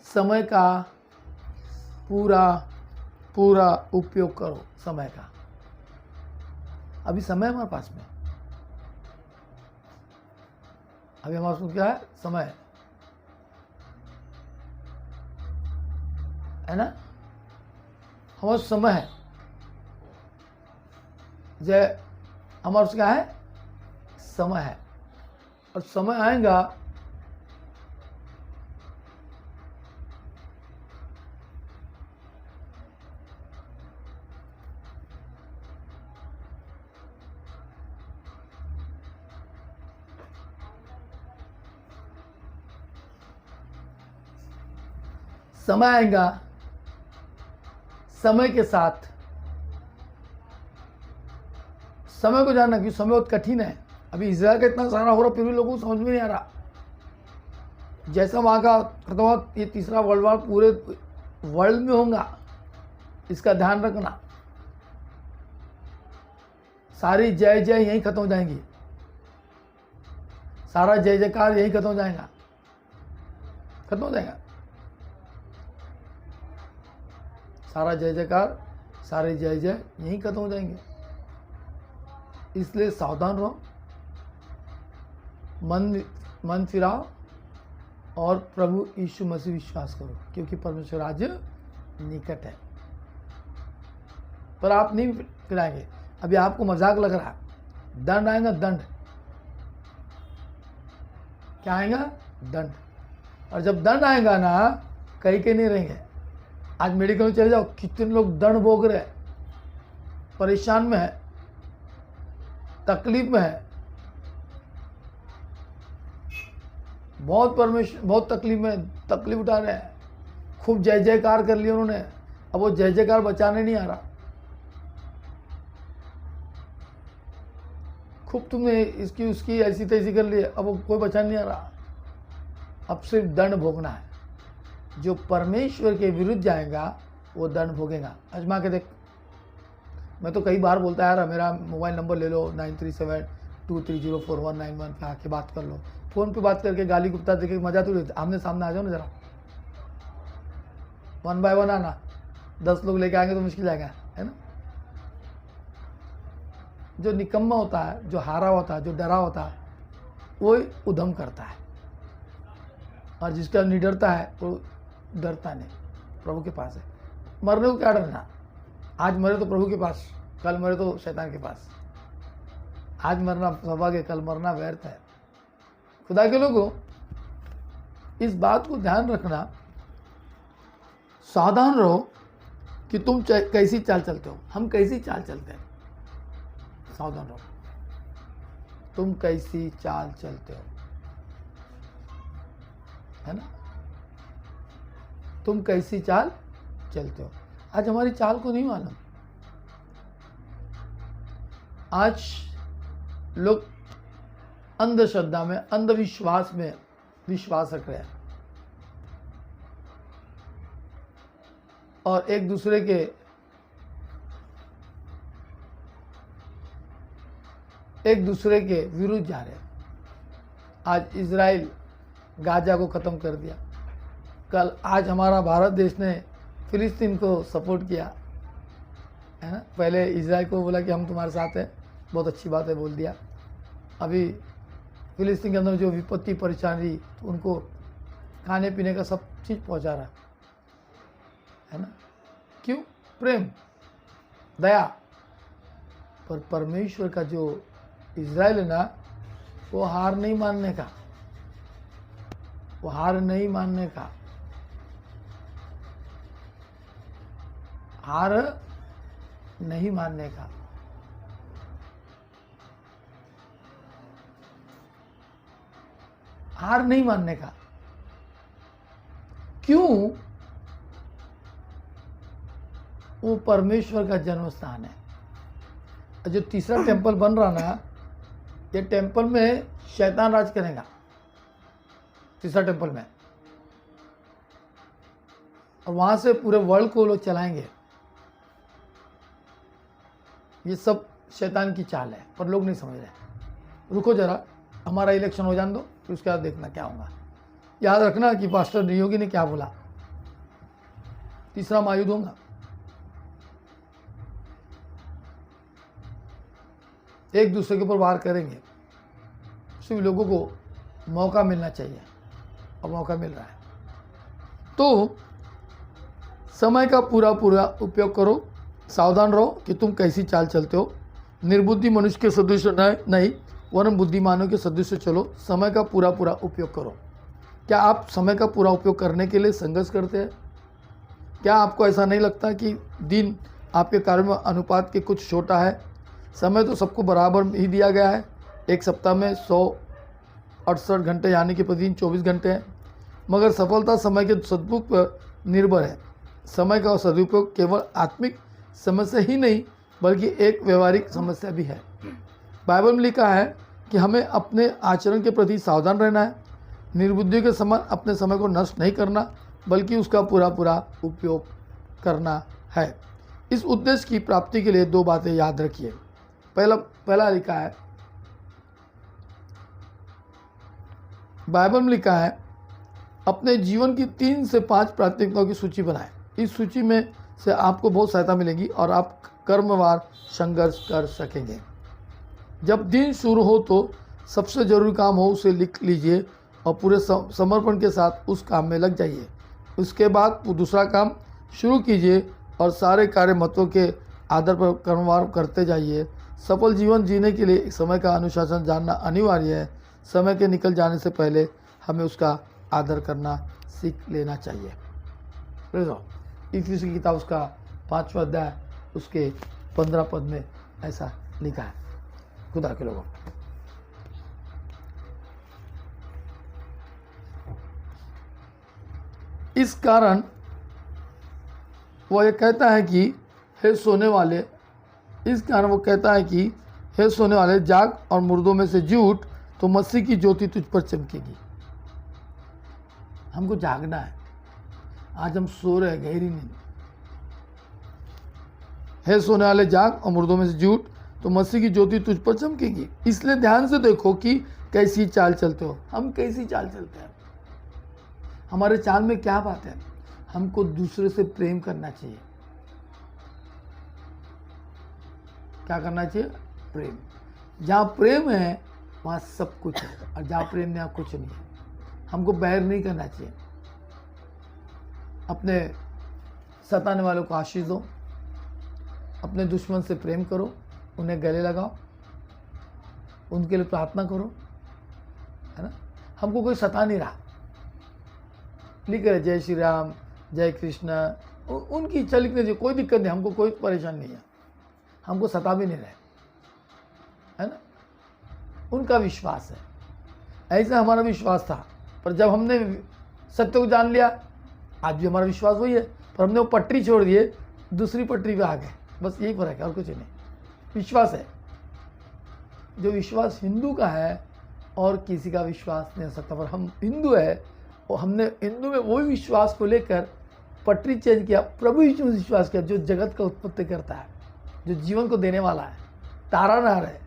समय का पूरा उपयोग करो। समय का अभी समय हमारे पास में, अभी हमारे पास क्या है, समय है ना, हमारा समय है। जय हमारे पास क्या है, समय है। और समय आएगा समय के साथ समय को जानना, क्योंकि समय बहुत कठिन है। अभी इजराइल का इतना सारा हो रहा फिर भी लोगों को समझ में नहीं आ रहा। जैसा वहां का खत्म हुआ, ये तीसरा वर्ल्ड वार पूरे वर्ल्ड में होगा, इसका ध्यान रखना। सारी जय जय यहीं खत्म हो जाएंगी, सारा जय जयकार यहीं खत्म हो जाएगा, खत्म हो जाएगा सारा जय जयकार, सारे जय जय यहीं खत्म हो जाएंगे। इसलिए सावधान रहो, मन फिराओ और प्रभु यीशु मसीह विश्वास करो, क्योंकि परमेश्वर राज्य निकट है। पर आप नहीं फिराएंगे। अभी आपको मजाक लग रहा है, दंड आएगा, दंड क्या आएगा, दंड। और जब दंड आएगा ना, कहीं के नहीं रहेंगे। आज मेडिकल में चले जाओ, कितने लोग दंड भोग रहे हैं, परेशान में है, तकलीफ में है, बहुत तकलीफ में, तकलीफ उठा रहे हैं। खूब जय जयकार कर लिया उन्होंने, अब वो जय जयकार बचाने नहीं आ रहा। खूब तुमने इसकी उसकी ऐसी तैसी कर ली, अब वो कोई बचाने नहीं आ रहा। अब सिर्फ दंड भोगना है। जो परमेश्वर के विरुद्ध जाएगा वो दंड भोगेगा। आजमा के देख। मैं तो कई बार बोलता है यार, मेरा मोबाइल नंबर ले लो 9372304191 पे आके बात कर लो। फ़ोन पे बात करके गाली गुप्ता देखे मजा तो लेते, आमने सामने आ जाओ ना जरा, 1 बाय 1 आना। 10 लोग लेके आएंगे तो मुश्किल आएगा, है ना। जो निकम्मा होता है, जो हारा होता है, जो डरा होता है, वो उधम करता है। और जिसका निडरता है वो डरता नहीं, प्रभु के पास है। मरने को क्या डरना, आज मरे तो प्रभु के पास कल मरे तो शैतान के पास। आज मरना सौभाग्य, कल मरना व्यर्थ है। खुदा के लोगों, इस बात को ध्यान रखना, सावधान रहो कि तुम कैसी चाल चलते हो, हम कैसी चाल चलते हैं। सावधान रहो, तुम कैसी चाल चलते हो, है ना? तुम कैसी चाल चलते हो। आज हमारी चाल को नहीं मालूम। आज लोग अंधश्रद्धा में, अंधविश्वास में विश्वास रख रहे हैं और एक दूसरे के विरुद्ध जा रहे हैं। आज इजराइल गाजा को ख़त्म कर दिया, आज हमारा भारत देश ने फिलिस्तीन को सपोर्ट किया, है ना? पहले इजराइल को बोला कि हम तुम्हारे साथ हैं, बहुत अच्छी बात है बोल दिया। अभी फिलिस्तीन के अंदर जो विपत्ति परेशानी, तो उनको खाने पीने का सब चीज़ पहुंचा रहा है ना? क्यों? प्रेम, दया। पर परमेश्वर का जो इजराइल है ना, वो हार नहीं मानने का, वो हार नहीं मानने का, हार नहीं मानने का। हार नहीं मानने का। क्यों? वो परमेश्वर का जन्म स्थान है। जो तीसरा टेंपल बन रहा ना, ये टेंपल में शैतान राज करेगा, तीसरा टेंपल में, और वहां से पूरे वर्ल्ड को लोग चलाएंगे। ये सब शैतान की चाल है, पर लोग नहीं समझ रहे। रुको जरा, हमारा इलेक्शन हो जाने दो, फिर उसके बाद देखना क्या होगा। याद रखना कि पास्टर नियोगी ने क्या बोला, तीसरा महायुद्ध होगा। एक दूसरे के ऊपर वार करेंगे। सभी लोगों को मौका मिलना चाहिए, और मौका मिल रहा है। तो समय का पूरा उपयोग करो। सावधान रहो कि तुम कैसी चाल चलते हो। निर्बुद्धि मनुष्य के सदृश नहीं, वरन बुद्धिमानों के सदृश चलो। समय का पूरा उपयोग करो। क्या आप समय का पूरा उपयोग करने के लिए संघर्ष करते हैं? क्या आपको ऐसा नहीं लगता कि दिन आपके कार्य में अनुपात के कुछ छोटा है? समय तो सबको बराबर ही दिया गया है। एक सप्ताह में 168 घंटे यानी कि प्रतिदिन 24 घंटे हैं, मगर सफलता समय के सदुपयोग पर निर्भर है। समय का सदुपयोग केवल आत्मिक समस्या ही नहीं, बल्कि एक व्यवहारिक समस्या भी है। बाइबल में लिखा है कि हमें अपने आचरण के प्रति सावधान रहना है। निर्बुद्धियों के समान अपने समय को नष्ट नहीं करना, बल्कि उसका पूरा उपयोग करना है। इस उद्देश्य की प्राप्ति के लिए 2 बातें याद रखिए। पहला लिखा है, बाइबल में लिखा है, अपने जीवन की 3 से 5 प्राथमिकताओं की सूची बनाएं। इस सूची में से आपको बहुत सहायता मिलेगी और आप कर्मवार संघर्ष कर सकेंगे। जब दिन शुरू हो तो सबसे जरूरी काम हो उसे लिख लीजिए और पूरे समर्पण के साथ उस काम में लग जाइए। उसके बाद दूसरा काम शुरू कीजिए और सारे कार्य महत्व के आधार पर कर्मवार करते जाइए। सफल जीवन जीने के लिए समय का अनुशासन जानना अनिवार्य है। समय के निकल जाने से पहले हमें उसका आदर करना सीख लेना चाहिए। इफिसियों की किताब उसका 5वां अध्याय उसके 15 पद में ऐसा लिखा है। खुदा के लोगों, इस कारण वो ये कहता है कि हे सोने वाले, इस कारण वो कहता है कि हे सोने वाले, जाग और मुर्दों में से जी उठ, तो मसीह की ज्योति तुझ पर चमकेगी। हमको जागना है। आज हम सो रहे हैं गहरी नींद। हे सोने वाले, जाग और मुर्दों में से जी उठ, तो मसीह की ज्योति तुझ पर चमकेगी। इसलिए ध्यान से देखो कि कैसी चाल चलते हो। हम कैसी चाल चलते हैं? हमारे चाल में क्या बात है? हमको दूसरे से प्रेम करना चाहिए। क्या करना चाहिए? प्रेम। जहाँ प्रेम है वहाँ सब कुछ है, और जहाँ प्रेम नहीं, कुछ नहीं है। हमको बैर नहीं करना चाहिए। अपने सताने वालों को आशीष दो, अपने दुश्मन से प्रेम करो, उन्हें गले लगाओ, उनके लिए प्रार्थना करो, है ना। हमको कोई सता नहीं रहा, लिख रहे जय श्री राम, जय कृष्ण, उनकी इच्छा लिखने से कोई दिक्कत नहीं, हमको कोई परेशान नहीं है, हमको सता भी नहीं रहे, है ना। उनका विश्वास है, ऐसा हमारा विश्वास था, पर जब हमने सत्य को जान लिया, आज भी हमारा विश्वास वही है, पर हमने वो पटरी छोड़ दिए, दूसरी पटरी पे आ गए, बस यही फर्क है और कुछ नहीं। विश्वास है, जो विश्वास हिंदू का है और किसी का विश्वास नहीं हो सकता, पर हम हिंदू है और हमने हिंदू में वही विश्वास को लेकर पटरी चेंज किया, प्रभु यीशु में विश्वास किया, जो जगत का उत्पत्ति करता है, जो जीवन को देने वाला है, तारानार है,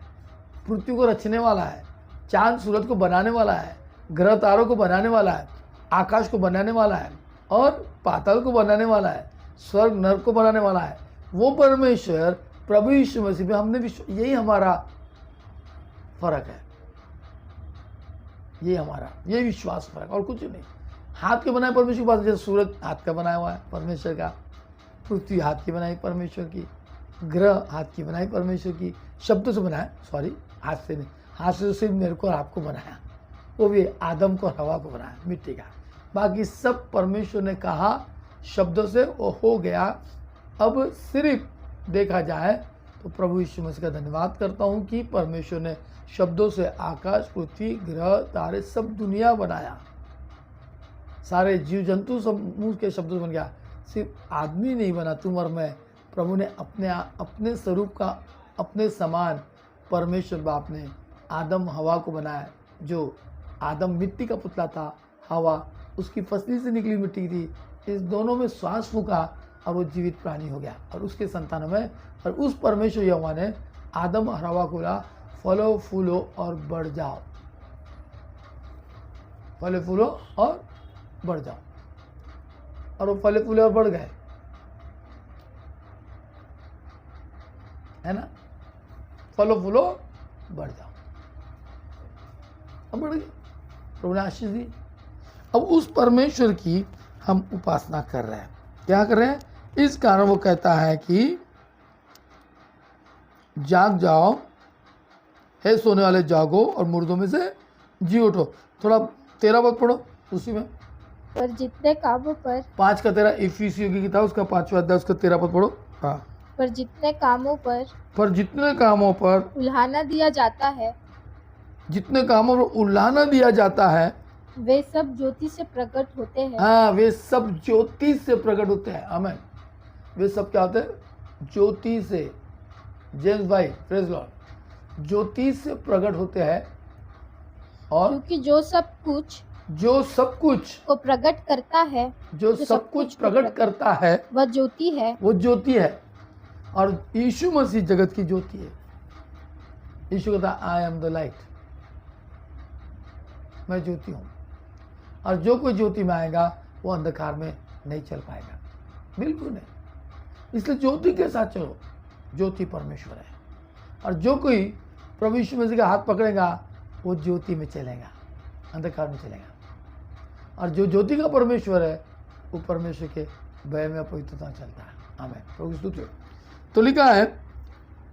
पृथ्वी को रचने वाला है, चांद सूरज को बनाने वाला है, ग्रह तारों को बनाने वाला है, आकाश को बनाने वाला है और पाताल को बनाने वाला है, स्वर्ग नरक को बनाने वाला है, वो परमेश्वर प्रभु यीशु मसीह में हमने यही हमारा फर्क है, ये हमारा ये विश्वास फर्क और कुछ नहीं। हाथ के बनाए परमेश्वर की बात, जैसे सूरज हाथ का बनाया हुआ है परमेश्वर का, पृथ्वी हाथ की बनाई परमेश्वर की, ग्रह हाथ की बनाई परमेश्वर की, शब्दों से बनाया, सॉरी हाथ से नहीं, हाथ से तो सिर्फ मेरे को और आपको बनाया, वो भी आदम को और हवा को बनाया मिट्टी का, बाकी सब परमेश्वर ने कहा शब्दों से वो हो गया। अब सिर्फ देखा जाए तो प्रभु यीशु मसीह का धन्यवाद करता हूँ कि परमेश्वर ने शब्दों से आकाश, पृथ्वी, ग्रह, तारे, सब दुनिया बनाया, सारे जीव जंतु सब मुंह के शब्दों से बन गया, सिर्फ आदमी नहीं बना तुम और मैं, प्रभु ने अपने स्वरूप का अपने समान परमेश्वर बाप ने आदम हवा को बनाया, जो आदम मिट्टी का पुतला था, हवा उसकी फसली से निकली मिट्टी थी, इस दोनों में श्वास फूका और वो जीवित प्राणी हो गया और उसके संतान में, और उस परमेश्वर यहोवा ने आदम और हवा को बोला फलो फूलो और बढ़ जाओ, फले फूलो और बढ़ जाओ, और वो फले फूले और बढ़ गए, है ना, फलो फूलो बढ़ जाओ, अब बढ़ गए, प्रभु ने आशीष दी। अब उस परमेश्वर की हम उपासना कर रहे हैं, क्या कर रहे हैं, इस कारण वो कहता है कि जाग जाओ हे सोने वाले जागो और मुर्दों में से जी उठो। थोड़ा 13 पद पढ़ो उसी में, पर जितने कामों पर 5 का 13 इफिसियों की किताब उसका 5वां अध्याय उसका 13 पद पढ़ो। हाँ, पर जितने कामों पर उल्हाना दिया जाता है, जितने कामों पर उल्हाना दिया जाता है, वे सब ज्योति से प्रकट होते हैं। हाँ, वे सब ज्योति से प्रकट होते हैं। आमीन। वे सब क्या होते हैं, ज्योति से, जेम्स भाई प्रेज लॉर्ड, ज्योति से प्रकट होते हैं, और क्योंकि जो सब कुछ को प्रकट करता है, जो सब कुछ प्रकट करता है वह ज्योति है, वो ज्योति है, और यीशु मसीह जगत की ज्योति है। यीशु कहता आई एम द लाइट, मैं ज्योति हूँ, और जो कोई ज्योति में आएगा वो अंधकार में नहीं चल पाएगा, बिल्कुल नहीं। इसलिए ज्योति के साथ चलो, ज्योति परमेश्वर है, और जो कोई प्रभु यीशु मसीह का हाथ पकड़ेगा वो ज्योति में चलेगा, अंधकार में चलेगा, और जो ज्योति का परमेश्वर है वो परमेश्वर के भय में पवित्रता चलता है। आमीन, प्रभु स्तुति हो। तो लिखा है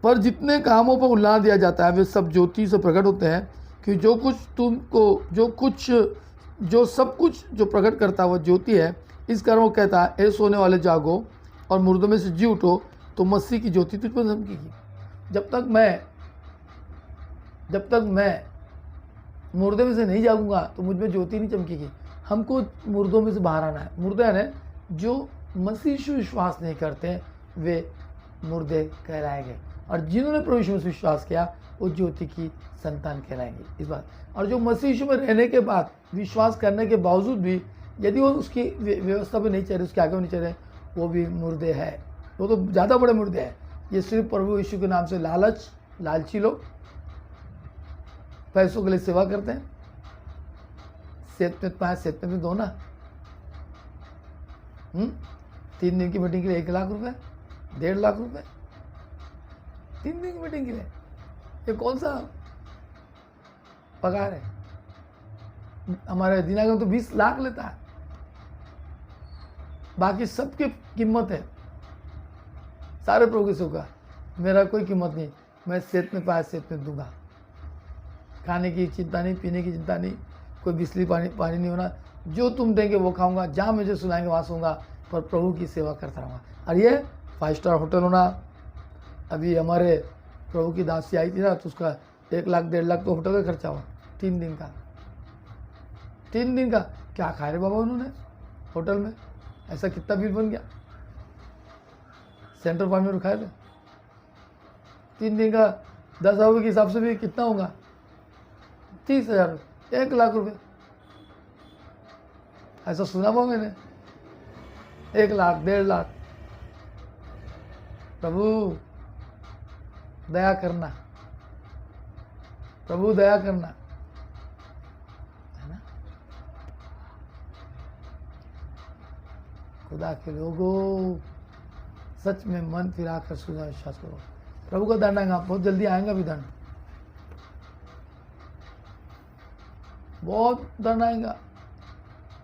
पर जितने कामों पर उल्लास दिया जाता है वे सब ज्योति से प्रकट होते हैं, कि जो सब कुछ जो प्रकट करता है वह ज्योति है। इस कारण वो कहता है ए सोने वाले जागो और मुर्दों में से जी उठो, तो मसीह की ज्योति तुझ पर चमकेगी। जब तक मैं मुर्दे में से नहीं जागूंगा तो मुझ में ज्योति नहीं चमकेगी। हमको मुर्दों में से बाहर आना है। मुर्दे यानी जो मसीह यीशु विश्वास नहीं करते वे मुर्दे कहलाएंगे, और जिन्होंने प्रभु यीशु में विश्वास किया वो ज्योति की संतान कहलाएंगे। इस बात, और जो मसीह यीशु में रहने के बाद विश्वास करने के बावजूद भी यदि वो उसकी व्यवस्था पे नहीं चल रहे, उसके आगे नहीं चल रहे, वो भी मुर्दे है, वो तो ज़्यादा बड़े मुर्दे हैं। ये सिर्फ प्रभु यीशु के नाम से लालची लोग पैसों के लिए सेवा करते हैं। सेत में दो ना, 3 दिन की मीटिंग के लिए 1 लाख रुपए, 1.5 लाख रुपए 3 दिन की मीटिंग के लिए, ये कौन सा पगार है? हमारे दिनागम तो 20 लाख लेता है, बाकी सबकी कीमत है। सारे प्रभु की सेवका, मेरा कोई कीमत नहीं, मैं सेत में पाया सेत में दूंगा। खाने की चिंता नहीं, पीने की चिंता नहीं, कोई बिजली पानी नहीं होना, जो तुम देंगे वो खाऊंगा, जहाँ मुझे सुनाएंगे वहाँ सूंगा, पर प्रभु की सेवा करता रहूँगा। और ये 5 स्टार होटल होना। अभी हमारे प्रभु की दासी आई थी ना, तो उसका 1 लाख 1.5 लाख तो होटल का खर्चा हुआ 3 दिन का। 3 दिन का क्या खाए रे बाबा उन्होंने होटल में, ऐसा कितना बिल बन गया। सेंट्रल फार्म में खाए थे 3 दिन का 10,000 रुपये के हिसाब से भी कितना होगा, 30,000, 1 लाख रुपये, ऐसा सुना हुआ मैंने। 1 लाख 1.5 लाख। प्रभु दया करना, प्रभु दया करना, है ना। खुदा के लोगों, सच में मन फिराकर सुना विश्वास करो। प्रभु का दंड आएगा, बहुत जल्दी आएगा भी दंड, बहुत दंड आएगा।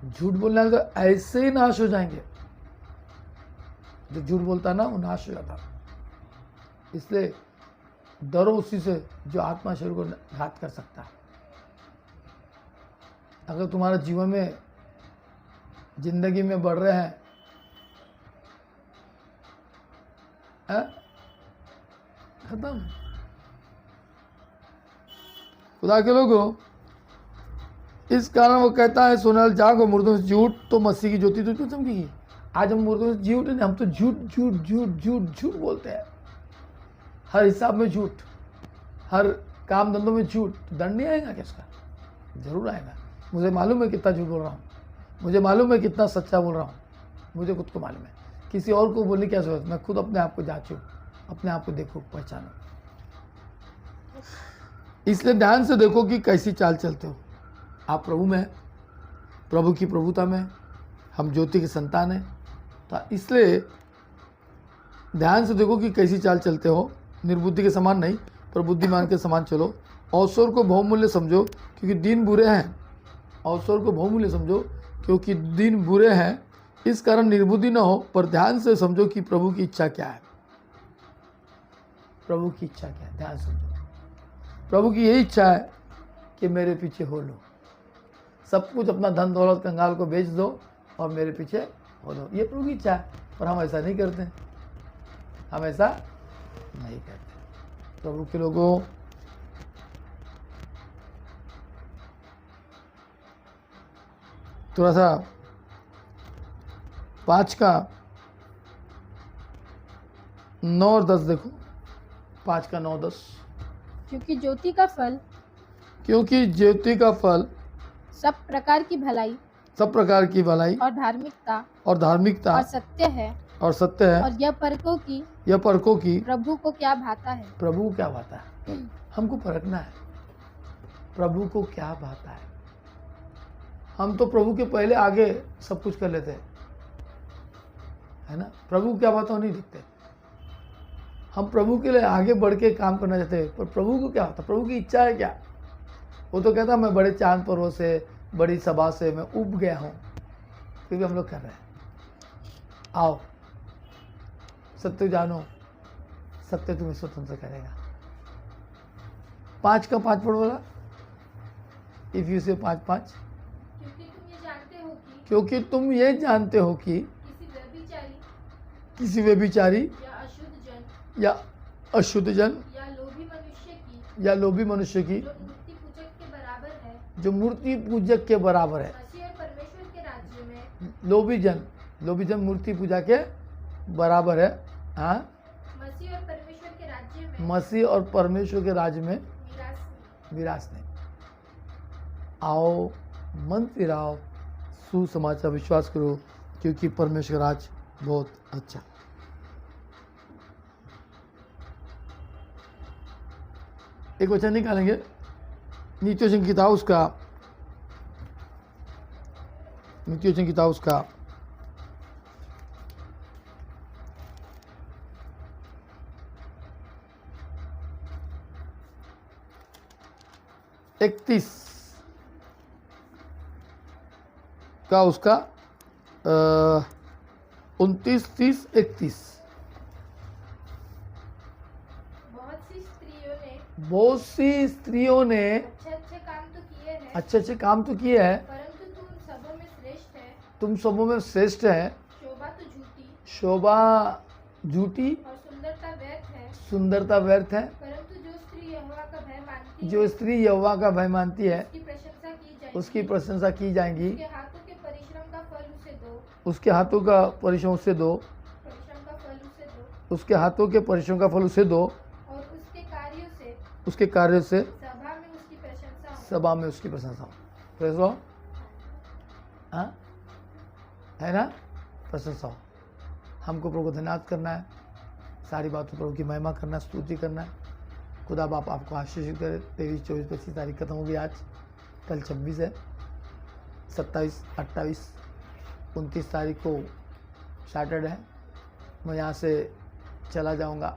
झूठ बोलने वाले तो ऐसे ही नाश हो जाएंगे। जो झूठ बोलता है ना वो नाश हो जाता। इसलिए डरो उसी से जो आत्मा शरीर को घात कर सकता है। अगर तुम्हारा जीवन में जिंदगी में बढ़ रहे हैं, खत्म। खुदा के लोगों, इस कारण वो कहता है सोनल जागो मुर्दों से झूठ तो मसीह की ज्योति तुझको चमकेगी। आज हम मुर्दों से झूठ नहीं, हम तो झूठ झूठ झूठ झूठ झूठ बोलते हैं। हर हिसाब में झूठ, हर काम धंधों में झूठ। दंड नहीं आएगा क्या इसका? जरूर आएगा। मुझे मालूम है कितना झूठ बोल रहा हूँ, मुझे मालूम है कितना सच्चा बोल रहा हूँ, मुझे खुद को मालूम है। किसी और को बोलने की क्या जरूरत, मैं खुद अपने आप को जांचूं, अपने आप को देखो, पहचानो। इसलिए ध्यान से देखो कि कैसी चाल चलते हो। आप प्रभु में, प्रभु की प्रभुता में, हम ज्योति के संतान हैं। तो इसलिए ध्यान से देखो कि कैसी चाल चलते हो। निर्बुद्धि के समान नहीं, पर बुद्धिमान के समान चलो। अवसर को बहुमूल्य समझो क्योंकि दिन बुरे हैं। अवसर को बहुमूल्य समझो क्योंकि दिन बुरे हैं। इस कारण निर्बुद्धि न हो, पर ध्यान से समझो कि प्रभु की इच्छा क्या है। प्रभु की इच्छा क्या है, ध्यान समझो। प्रभु की यही इच्छा है कि मेरे पीछे हो लो, सब कुछ अपना धन दौलत कंगाल को बेच दो और मेरे पीछे हो लो। ये प्रभु की इच्छा है, पर हम ऐसा नहीं करते, हम ऐसा नहीं करते। प्रभु के लोगों, थोड़ा सा 5 का 9 और 10 देखो। 5 का 9 10। क्योंकि ज्योति का फल, क्योंकि ज्योति का फल सब प्रकार की भलाई सब प्रकार की भलाई और धार्मिकता और धार्मिकता और सत्य है, और सत्य है। और यह परखो कि यह परखो कि प्रभु को क्या भाता है। प्रभु को क्या भाता है। हमको परखना है प्रभु को क्या भाता है। हम तो प्रभु के पहले आगे सब कुछ कर लेते हैं, है ना। प्रभु को क्या भाता है नहीं दिखते। हम प्रभु के लिए आगे बढ़ के काम करना चाहते हैं, पर प्रभु को क्या होता है, प्रभु की इच्छा है क्या। वो तो कहता मैं बड़े चांद पर्वत से, बड़ी सभा से मैं उब गया हूँ, फिर भी हम लोग कर रहे हैं। आओ सत्य जानो, सत्य तुम्हें स्वतंत्र करेगा। 5 का 5 पढ़ बोला। इफ यू से 5 क्योंकि तुम ये जानते हो कि किसी व्यभिचारी या अशुद्ध जन या लोभी मनुष्य की जो मूर्ति पूजक के बराबर है। लोभी जन मूर्ति पूजा के बराबर है। हाँ, मसीह और परमेश्वर के राज्य में विरास नहीं। आओ मन फिराओ, सुसमाचार विश्वास करो, क्योंकि परमेश्वर का राज बहुत अच्छा। एक वचन निकालेंगे नीति वचन किताब उसका, नीति वचन किताब उसका 31 का उसका 29 30 31 बहुत सी स्त्रियों ने अच्छे अच्छे काम तो किए हैं, अच्छे अच्छे काम तो किए हैं, परंतु तुम सबों में श्रेष्ठ है। तुम सबों में श्रेष्ठ है। शोभा तो झूठी शोभा झूठी, और सुंदरता व्यर्थ है, सुंदरता व्यर्थ है। परंतु जो स्त्री यहोवा का भय मानती जो है, स्त्री यहोवा का भय मानती है उसकी प्रशंसा की जाएगी। उसकी प्रशंसा की जाएगी। उसके हाथों के परिश्रम का फल उसे दो, उसके हाथों का परिश्रम उसे दो, परिश्रम का फल उसे दो, उसके हाथों के परिश्रम का फल उसे दो, और उसके कार्यों से उसके कार्यों से सभा में उसकी प्रशंसा हो। सभा में उसकी प्रशंसा हो। Praise Lord. हाँ, है ना, प्रशंसा हो। हमको प्रभु को धन्यवाद करना है, सारी बातों प्रभु की महिमा करना, स्तुति करना है। खुदा बाप आपको आशीषित करे। 23, 24, 25 तारीख खत्म होगी आज, कल 26 है, 27, 28, 29 तारीख को सैटरडे है। मैं यहाँ से चला जाऊँगा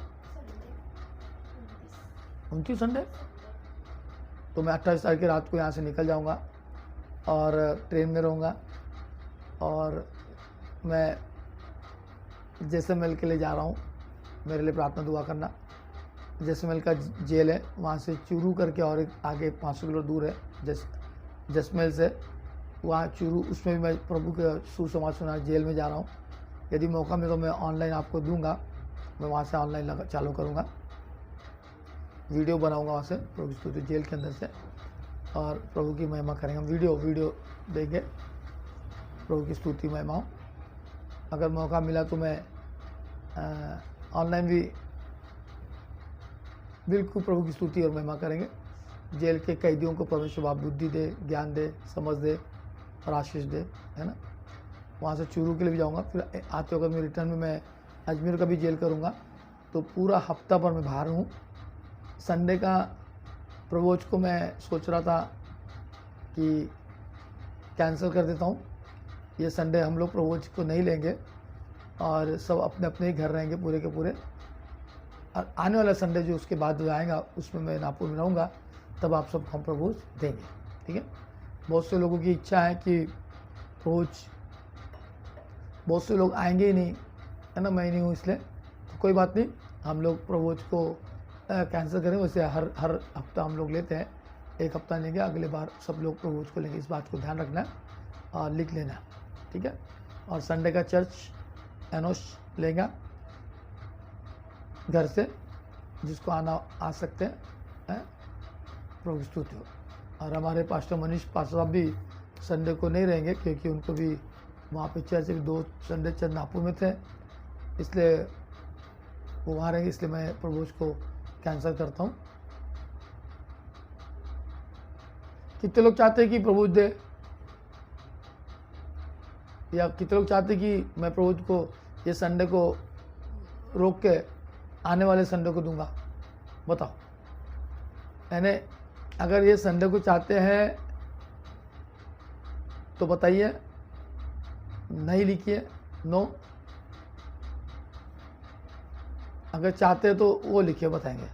29 संडे, तो मैं 28 तारीख की रात को यहाँ से निकल जाऊँगा और ट्रेन में रहूँगा। और मैं जैसलमेर के लिए जा रहा हूँ, मेरे लिए प्रार्थना दुआ करना। जैसलमेर का जेल है, वहाँ से चूरू करके और एक आगे 500 किलो दूर है जैसलमेर से, वहाँ चूरू, उसमें भी मैं प्रभु के सुसमाचार सुना जेल में जा रहा हूँ। यदि मौका मिले तो मैं ऑनलाइन आपको दूंगा, मैं वहाँ से ऑनलाइन चालू करूँगा, वीडियो बनाऊँगा वहाँ से प्रभु की स्तुति जेल के अंदर से, और प्रभु की महिमा करेंगे। हम वीडियो देंगे, प्रभु की स्तुति महिमा हो। अगर मौका मिला तो मैं ऑनलाइन भी बिल्कुल प्रभु की स्तुति और महिमा करेंगे। जेल के कैदियों को परमेश्वर बाप बुद्धि दे, ज्ञान दे, समझ दे और आशीष दे, है ना। वहाँ से चूरू के लिए भी जाऊँगा, फिर आते वक्त मैं रिटर्न में मैं अजमेर का भी जेल करूँगा। तो पूरा हफ्ता पर मैं बाहर हूँ। संडे का प्रवोच को मैं सोच रहा था कि कैंसिल कर देता हूँ, ये संडे हम लोग प्रवोच को नहीं लेंगे और सब अपने अपने ही घर रहेंगे पूरे के पूरे। और आने वाला संडे जो उसके बाद जो आएगा उसमें मैं नागपुर में रहूँगा, तब आप सबको हम प्रवोच देंगे, ठीक है। बहुत से लोगों की इच्छा है कि प्रवोच, बहुत से लोग आएंगे ही नहीं, है ना, मैं नहीं हूँ इसलिए, तो कोई बात नहीं, हम लोग प्रवोच को कैंसिल करें। वैसे हर हफ्ता हम लोग लेते हैं, एक हफ्ता लेंगे, अगले बार सब लोग प्रवोच को लेंगे। इस बात को ध्यान रखना और लिख लेना, ठीक है। और संडे का चर्च एनोश लेगा घर से, जिसको आना आ सकते हैं, प्रभु स्तुति हो। और हमारे पास्टर मनीष पास्टर साहब भी संडे को नहीं रहेंगे, क्योंकि उनको भी वहाँ पे चर्च भी 2 संडे चर्च नागपुर में थे, इसलिए वो वहाँ रहेंगे, इसलिए मैं प्रभुज को कैंसिल करता हूँ। कितने लोग चाहते हैं कि प्रभुज दे, या कितने लोग चाहते हैं कि मैं प्रभुज को ये संडे को रोक के आने वाले संडे को दूंगा, बताओ। यानी अगर ये संडे को चाहते हैं तो बताइए, नहीं लिखिए नो, अगर चाहते हैं तो वो लिखिए, बताएंगे।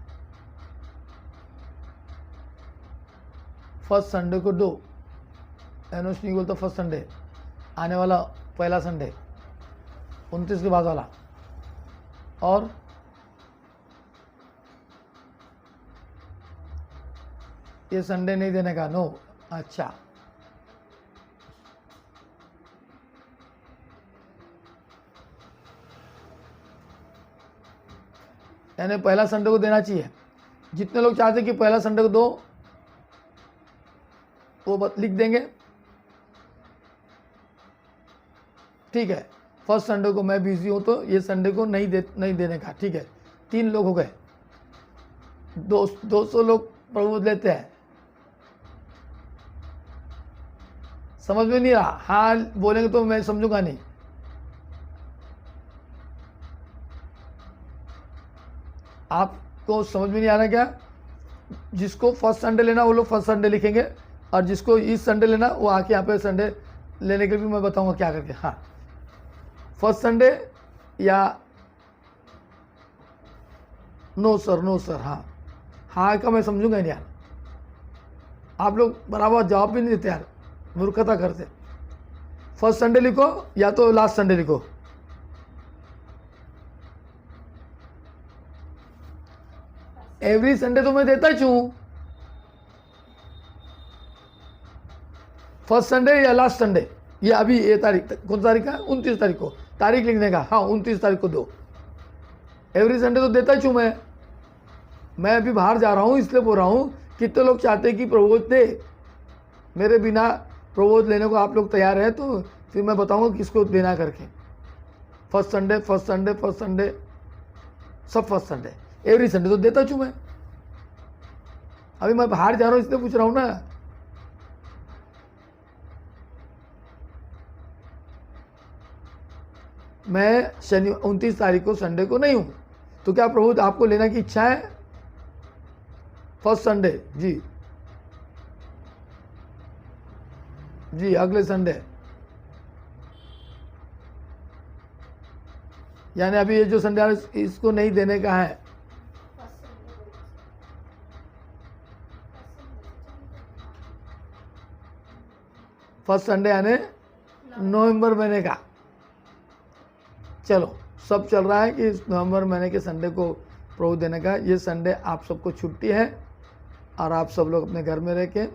फर्स्ट संडे को दो, एनोश नहीं बोलता, फर्स्ट संडे आने वाला, पहला संडे 29 के बाद वाला। और ये संडे नहीं देने का, नो, अच्छा। यानी पहला संडे को देना चाहिए। जितने लोग चाहते कि पहला संडे को दो, वो लिख देंगे, ठीक है। फर्स्ट संडे को मैं बिजी हूं, तो ये संडे को नहीं देने का, ठीक है। 3 लोग हो गए, 200 लोग प्रभु लेते हैं। समझ में नहीं रहा, हाँ बोलेंगे तो मैं समझूंगा नहीं। आपको समझ में नहीं आ रहा क्या? जिसको फर्स्ट संडे लेना वो लोग फर्स्ट संडे लिखेंगे, और जिसको इस संडे लेना वो आके यहाँ पे संडे लेने के भी मैं बताऊंगा क्या करके। हाँ, फर्स्ट संडे या नो सर, नो सर, हाँ हाँ का मैं समझूंगा नहीं यार। आप लोग बराबर जवाब भी नहीं देते यार, मूर्खता करते। फर्स्ट संडे लिखो या तो लास्ट संडे लिखो। एवरी संडे तो मैं देता ही हूँ। फर्स्ट संडे या लास्ट संडे, ये अभी ये तारीख, कौन सा तारीख है? 29 तारीख को तारीख लिखने का। हाँ 29 तारीख को दो। एवरी संडे तो देता ही हूँ मैं अभी बाहर जा रहा हूँ इसलिए बोल रहा हूँ। कितने लोग चाहते हैं कि प्रवोज दे, मेरे बिना प्रवोज लेने को आप लोग तैयार हैं तो फिर मैं बताऊंगा किसको देना करके। First Sunday first Sunday first Sunday सब फर्स्ट संडे, एवरी संडे तो देता हूँ मैं। अभी मैं बाहर जा रहा हूँ इसलिए पूछ रहा हूँ ना। मैं शनि 29 तारीख को संडे को नहीं हूँ, तो क्या प्रभु आपको लेने की इच्छा है? फर्स्ट संडे जी अगले संडे, यानी अभी ये जो संडे आ रहा है इसको नहीं देने का है। फर्स्ट संडे यानी नवंबर महीने का। चलो सब चल रहा है कि इस नवंबर महीने के संडे को प्रभु देने का। ये संडे आप सबको छुट्टी है और आप सब लोग अपने घर में रह के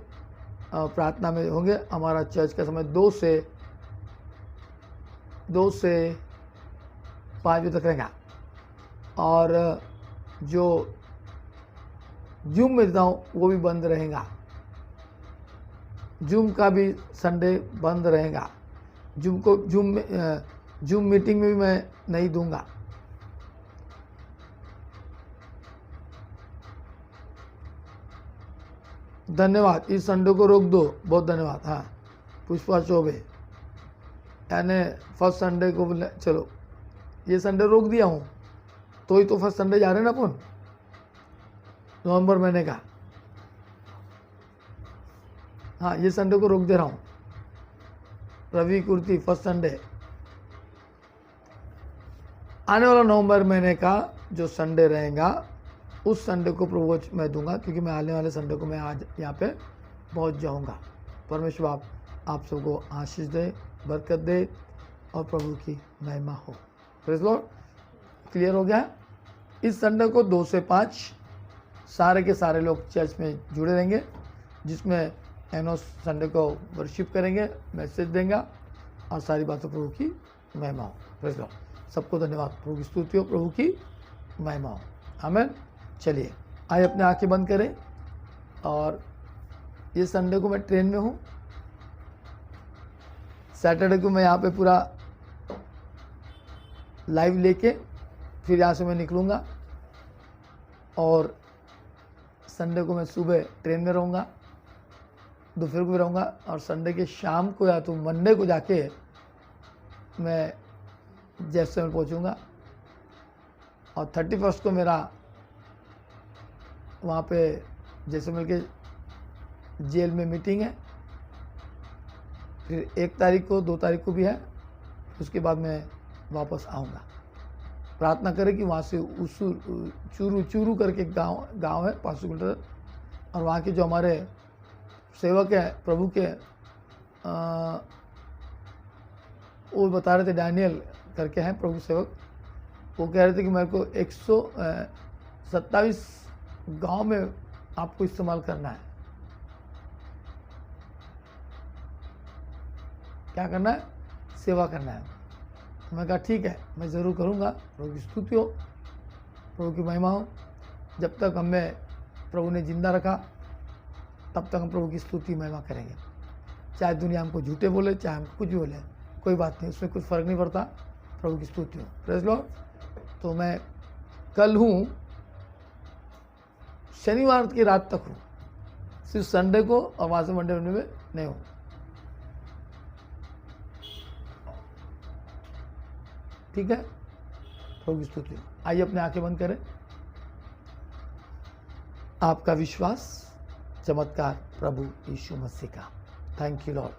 प्रार्थना में होंगे। हमारा चर्च का समय 2 से 5 बजे तक रहेगा। और जो जूम में देता हूँ वो भी बंद रहेगा, जूम का भी संडे बंद रहेगा। जूम मीटिंग में भी मैं नहीं दूंगा। धन्यवाद, इस संडे को रोक दो, बहुत धन्यवाद। हाँ पुष्पा चौबे, यानी फर्स्ट संडे को चलो ये संडे रोक दिया हूँ तो ही तो फर्स्ट संडे जा रहे हैं ना अपन नवंबर महीने का। हाँ ये संडे को रोक दे रहा हूँ। रवि कुर्ती फर्स्ट संडे, आने वाला नवंबर महीने का जो संडे रहेगा उस संडे को प्रवोच मैं दूंगा, क्योंकि मैं आने वाले संडे को मैं आज यहाँ पे पहुँच जाऊँगा। परमेश्वर आप सबको आशीष दे, बरकत दे और प्रभु की महिमा हो। Praise Lord. क्लियर हो गया? इस संडे को 2 से 5 सारे के सारे लोग चर्च में जुड़े रहेंगे, जिसमें एनोस संडे को वर्शिप करेंगे, मैसेज देंगे और सारी बातों प्रभु की महिमा हो। Praise Lord. सबको धन्यवाद, प्रभु की स्तुति हो, प्रभु की महिमा हो। आमीन। चलिए आइए अपने आंखें बंद करें। और ये संडे को मैं ट्रेन में हूँ, सैटरडे को मैं यहाँ पे पूरा लाइव लेके फिर यहाँ से मैं निकलूँगा, और संडे को मैं सुबह ट्रेन में रहूँगा, दोपहर को भी रहूँगा, और संडे के शाम को या तो मंडे को जाके मैं जैसलमेर पहुँचूँगा। और 31 को मेरा वहाँ पे जैसलमेर के जेल में मीटिंग है। फिर 1 तारीख को 2 तारीख को भी है, उसके बाद मैं वापस आऊँगा। प्रार्थना करें कि वहाँ से चूरू करके गांव है 500 किलोमीटर, और वहाँ के जो हमारे सेवक हैं प्रभु के वो बता रहे थे, डैनियल करके हैं प्रभु सेवक, वो कह रहे थे कि मेरे को 127 गांव में आपको इस्तेमाल करना है। क्या करना है? सेवा करना है। मैं कहा ठीक है, मैं ज़रूर करूँगा। प्रभु की स्तुति हो, प्रभु की महिमा हो। जब तक हमें प्रभु ने जिंदा रखा तब तक हम प्रभु की स्तुति महिमा करेंगे। चाहे दुनिया हमको झूठे बोले, चाहे हमको कुछ भी बोले, कोई बात नहीं, उसमें कुछ फ़र्क नहीं पड़ता। प्रभु की स्तुति हो। Praise Lord. तो मैं कल हूँ, शनिवार की रात तक हूँ, सिर्फ संडे को, और वहाँ से मंडे में नहीं हूँ। ठीक है, प्रभु की स्तुति हो। आइए अपने आंखें बंद करें। आपका विश्वास चमत्कार प्रभु यीशु मसीह का। Thank you Lord.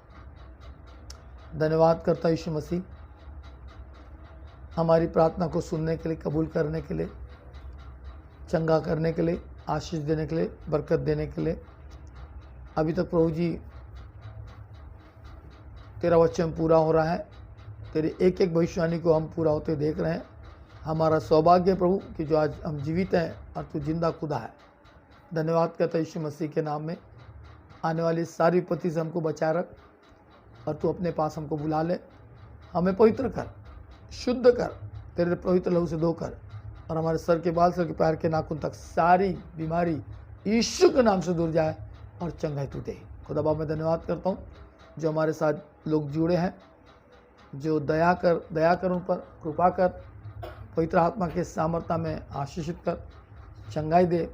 धन्यवाद करता यीशु मसीह हमारी प्रार्थना को सुनने के लिए, कबूल करने के लिए, चंगा करने के लिए, आशीष देने के लिए, बरकत देने के लिए। अभी तक प्रभु जी तेरा वचन पूरा हो रहा है, तेरी एक एक भविष्यवाणी को हम पूरा होते देख रहे हैं। हमारा सौभाग्य है प्रभु कि जो आज हम जीवित हैं और तू जिंदा खुदा है। धन्यवाद करता है यीशु मसीह के नाम में। आने वाली सारी विपत्ति से हमको बचा रख और तू अपने पास हमको बुला ले। हमें पवित्र कर, शुद्ध कर, तेरे पवित्र लहू से धोकर, और हमारे सर के बाल सर के पैर के नाखून तक सारी बीमारी यीशु के नाम से दूर जाए और चंगाई तू दे। खुदा बाप मैं धन्यवाद करता हूँ जो हमारे साथ लोग जुड़े हैं, जो दया कर उन पर, कृपा कर, पवित्र आत्मा के सामर्थ्य में आशीषित कर, चंगाई दे,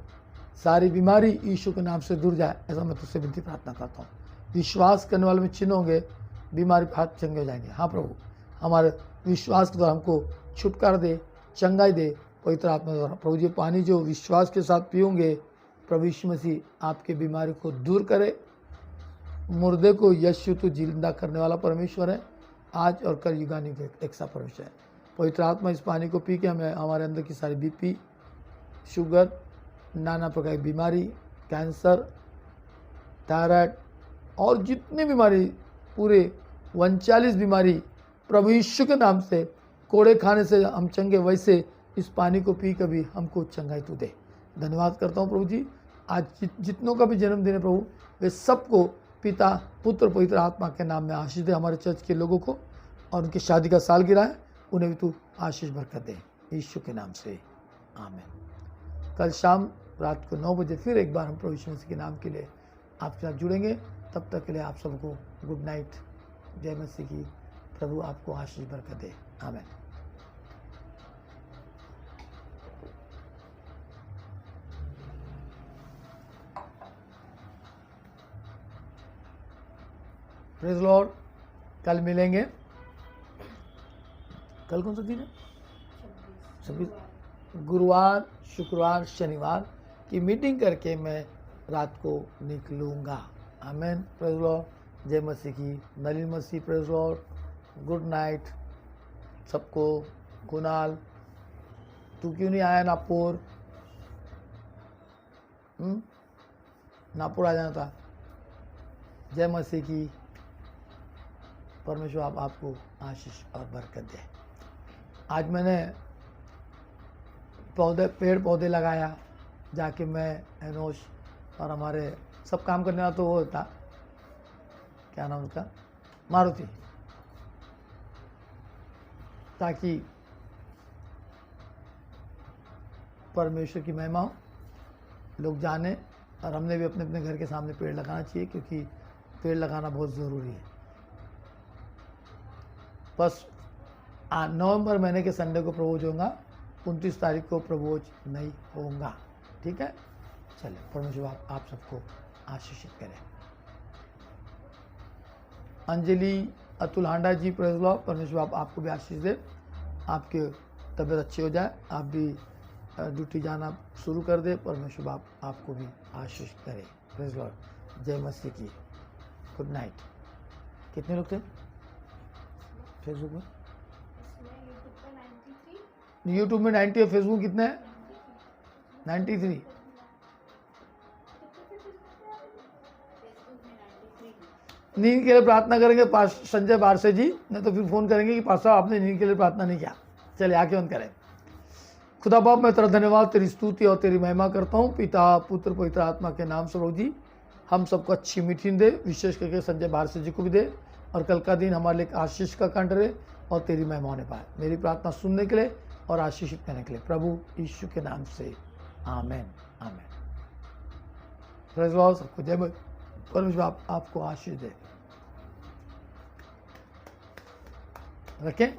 सारी बीमारी यीशु के नाम से दूर जाए, ऐसा मैं तुझसे विनती प्रार्थना करता हूँ। विश्वास करने वाले में चिन्ह होंगे, बीमारी हाथ चंगे हो जाएंगे। हाँ प्रभु, हमारे विश्वास के द्वारा हमको छुटकारा दे, चंगाई दे पवित्र आत्मा द्वारा। प्रभु जी पानी जो विश्वास के साथ पियोगे, प्रभु यीशु मसीह आपके बीमारी को दूर करे। मुर्दे को यीशु तो जिंदा करने वाला परमेश्वर है, आज और कल युगानी एक सा परमेश्वर है। पवित्र आत्मा इस पानी को पी के हमें हमारे अंदर की सारी बीपी, शुगर, नाना प्रकार की बीमारी, कैंसर, थायराइड और जितनी बीमारी, पूरे 39 बीमारी प्रभु यीशु के नाम से, कोड़े खाने से हम चंगे, वैसे इस पानी को पी कभी हमको चंगाई तू दे। धन्यवाद करता हूँ प्रभु जी। आज जितनों का भी जन्मदिन है प्रभु, वे सबको पिता, पुत्र, पवित्र आत्मा के नाम में आशीष दे। हमारे चर्च के लोगों को और उनकी शादी का सालगिरह है, उन्हें भी तू आशीष बरकत दे, यीशु के नाम से आमीन। कल शाम रात को 9 बजे फिर एक बार हम प्रभु यीशु मसीह के नाम के लिए आपके साथ जुड़ेंगे। तब तक के लिए आप सबको गुड नाइट, जय मसीह की। प्रभु आपको आशीष बरकत दे, आमीन। Praise Lord. कल मिलेंगे। कल कौन सा दिन है? 26 गुरुवार, शुक्रवार, शनिवार की मीटिंग करके मैं रात को निकलूँगा। आमीन। Praise Lord. जय मसीह की। Nalin Masih. Praise Lord. Good night सबको। कुणाल, तू क्यों नहीं आया नागपुर? नागपुर आ जाना था। जय मसीह की। परमेश्वर आपको आशीष और बरकत दे। आज मैंने पेड़ पौधे लगाया, जाके मैं, एनोश और हमारे सब काम करने वाला तो वो था, क्या नाम उसका, मारुति, ताकि परमेश्वर की महिमा हो, लोग जाने। और हमने भी अपने अपने घर के सामने पेड़ लगाना चाहिए, क्योंकि पेड़ लगाना बहुत ज़रूरी है। बस नवंबर महीने के संडे को प्रवोज होगा, 29 तारीख को प्रवोज नहीं होगा। ठीक है, चलिए परमेश्वर आप सबको आशीषित करें। अंजलि अतुल हांडा जी, प्रेज लॉर्ड। परमेश्वर आपको भी आशीष दे, आपकी तबीयत अच्छी हो जाए, आप भी ड्यूटी जाना शुरू कर दे। परमेश्वर आपको भी आशीष करे। Praise Lord. जय मसीह की। Good night. कितने लोग थे फेसबुक में? यूट्यूब में 90 है, फेसबुक कितने हैं? 93। नींद के लिए प्रार्थना करेंगे संजय बारसे जी, नहीं तो फिर फोन करेंगे कि पास्टर आपने नींद के लिए प्रार्थना नहीं किया। चलिए आके बंद करें। खुदा बाप मैं तेरा धन्यवाद, तेरी स्तुति और तेरी महिमा करता हूँ, पिता, पुत्र, पवित्र आत्मा के नाम से। प्रभु जी हम सबको अच्छी मीठी दे, विशेष करके संजय बारसे जी को भी दे, और कल का दिन हमारे लिए आशीष का कंठ रहे और तेरी महिमा होने पाए। मेरी प्रार्थना सुनने के लिए और आशीषित करने के लिए प्रभु यीशु के नाम से आमेन, आमेन। Praise Lord. सबको जय परमेश्वर आपको आशीष दे। रखें।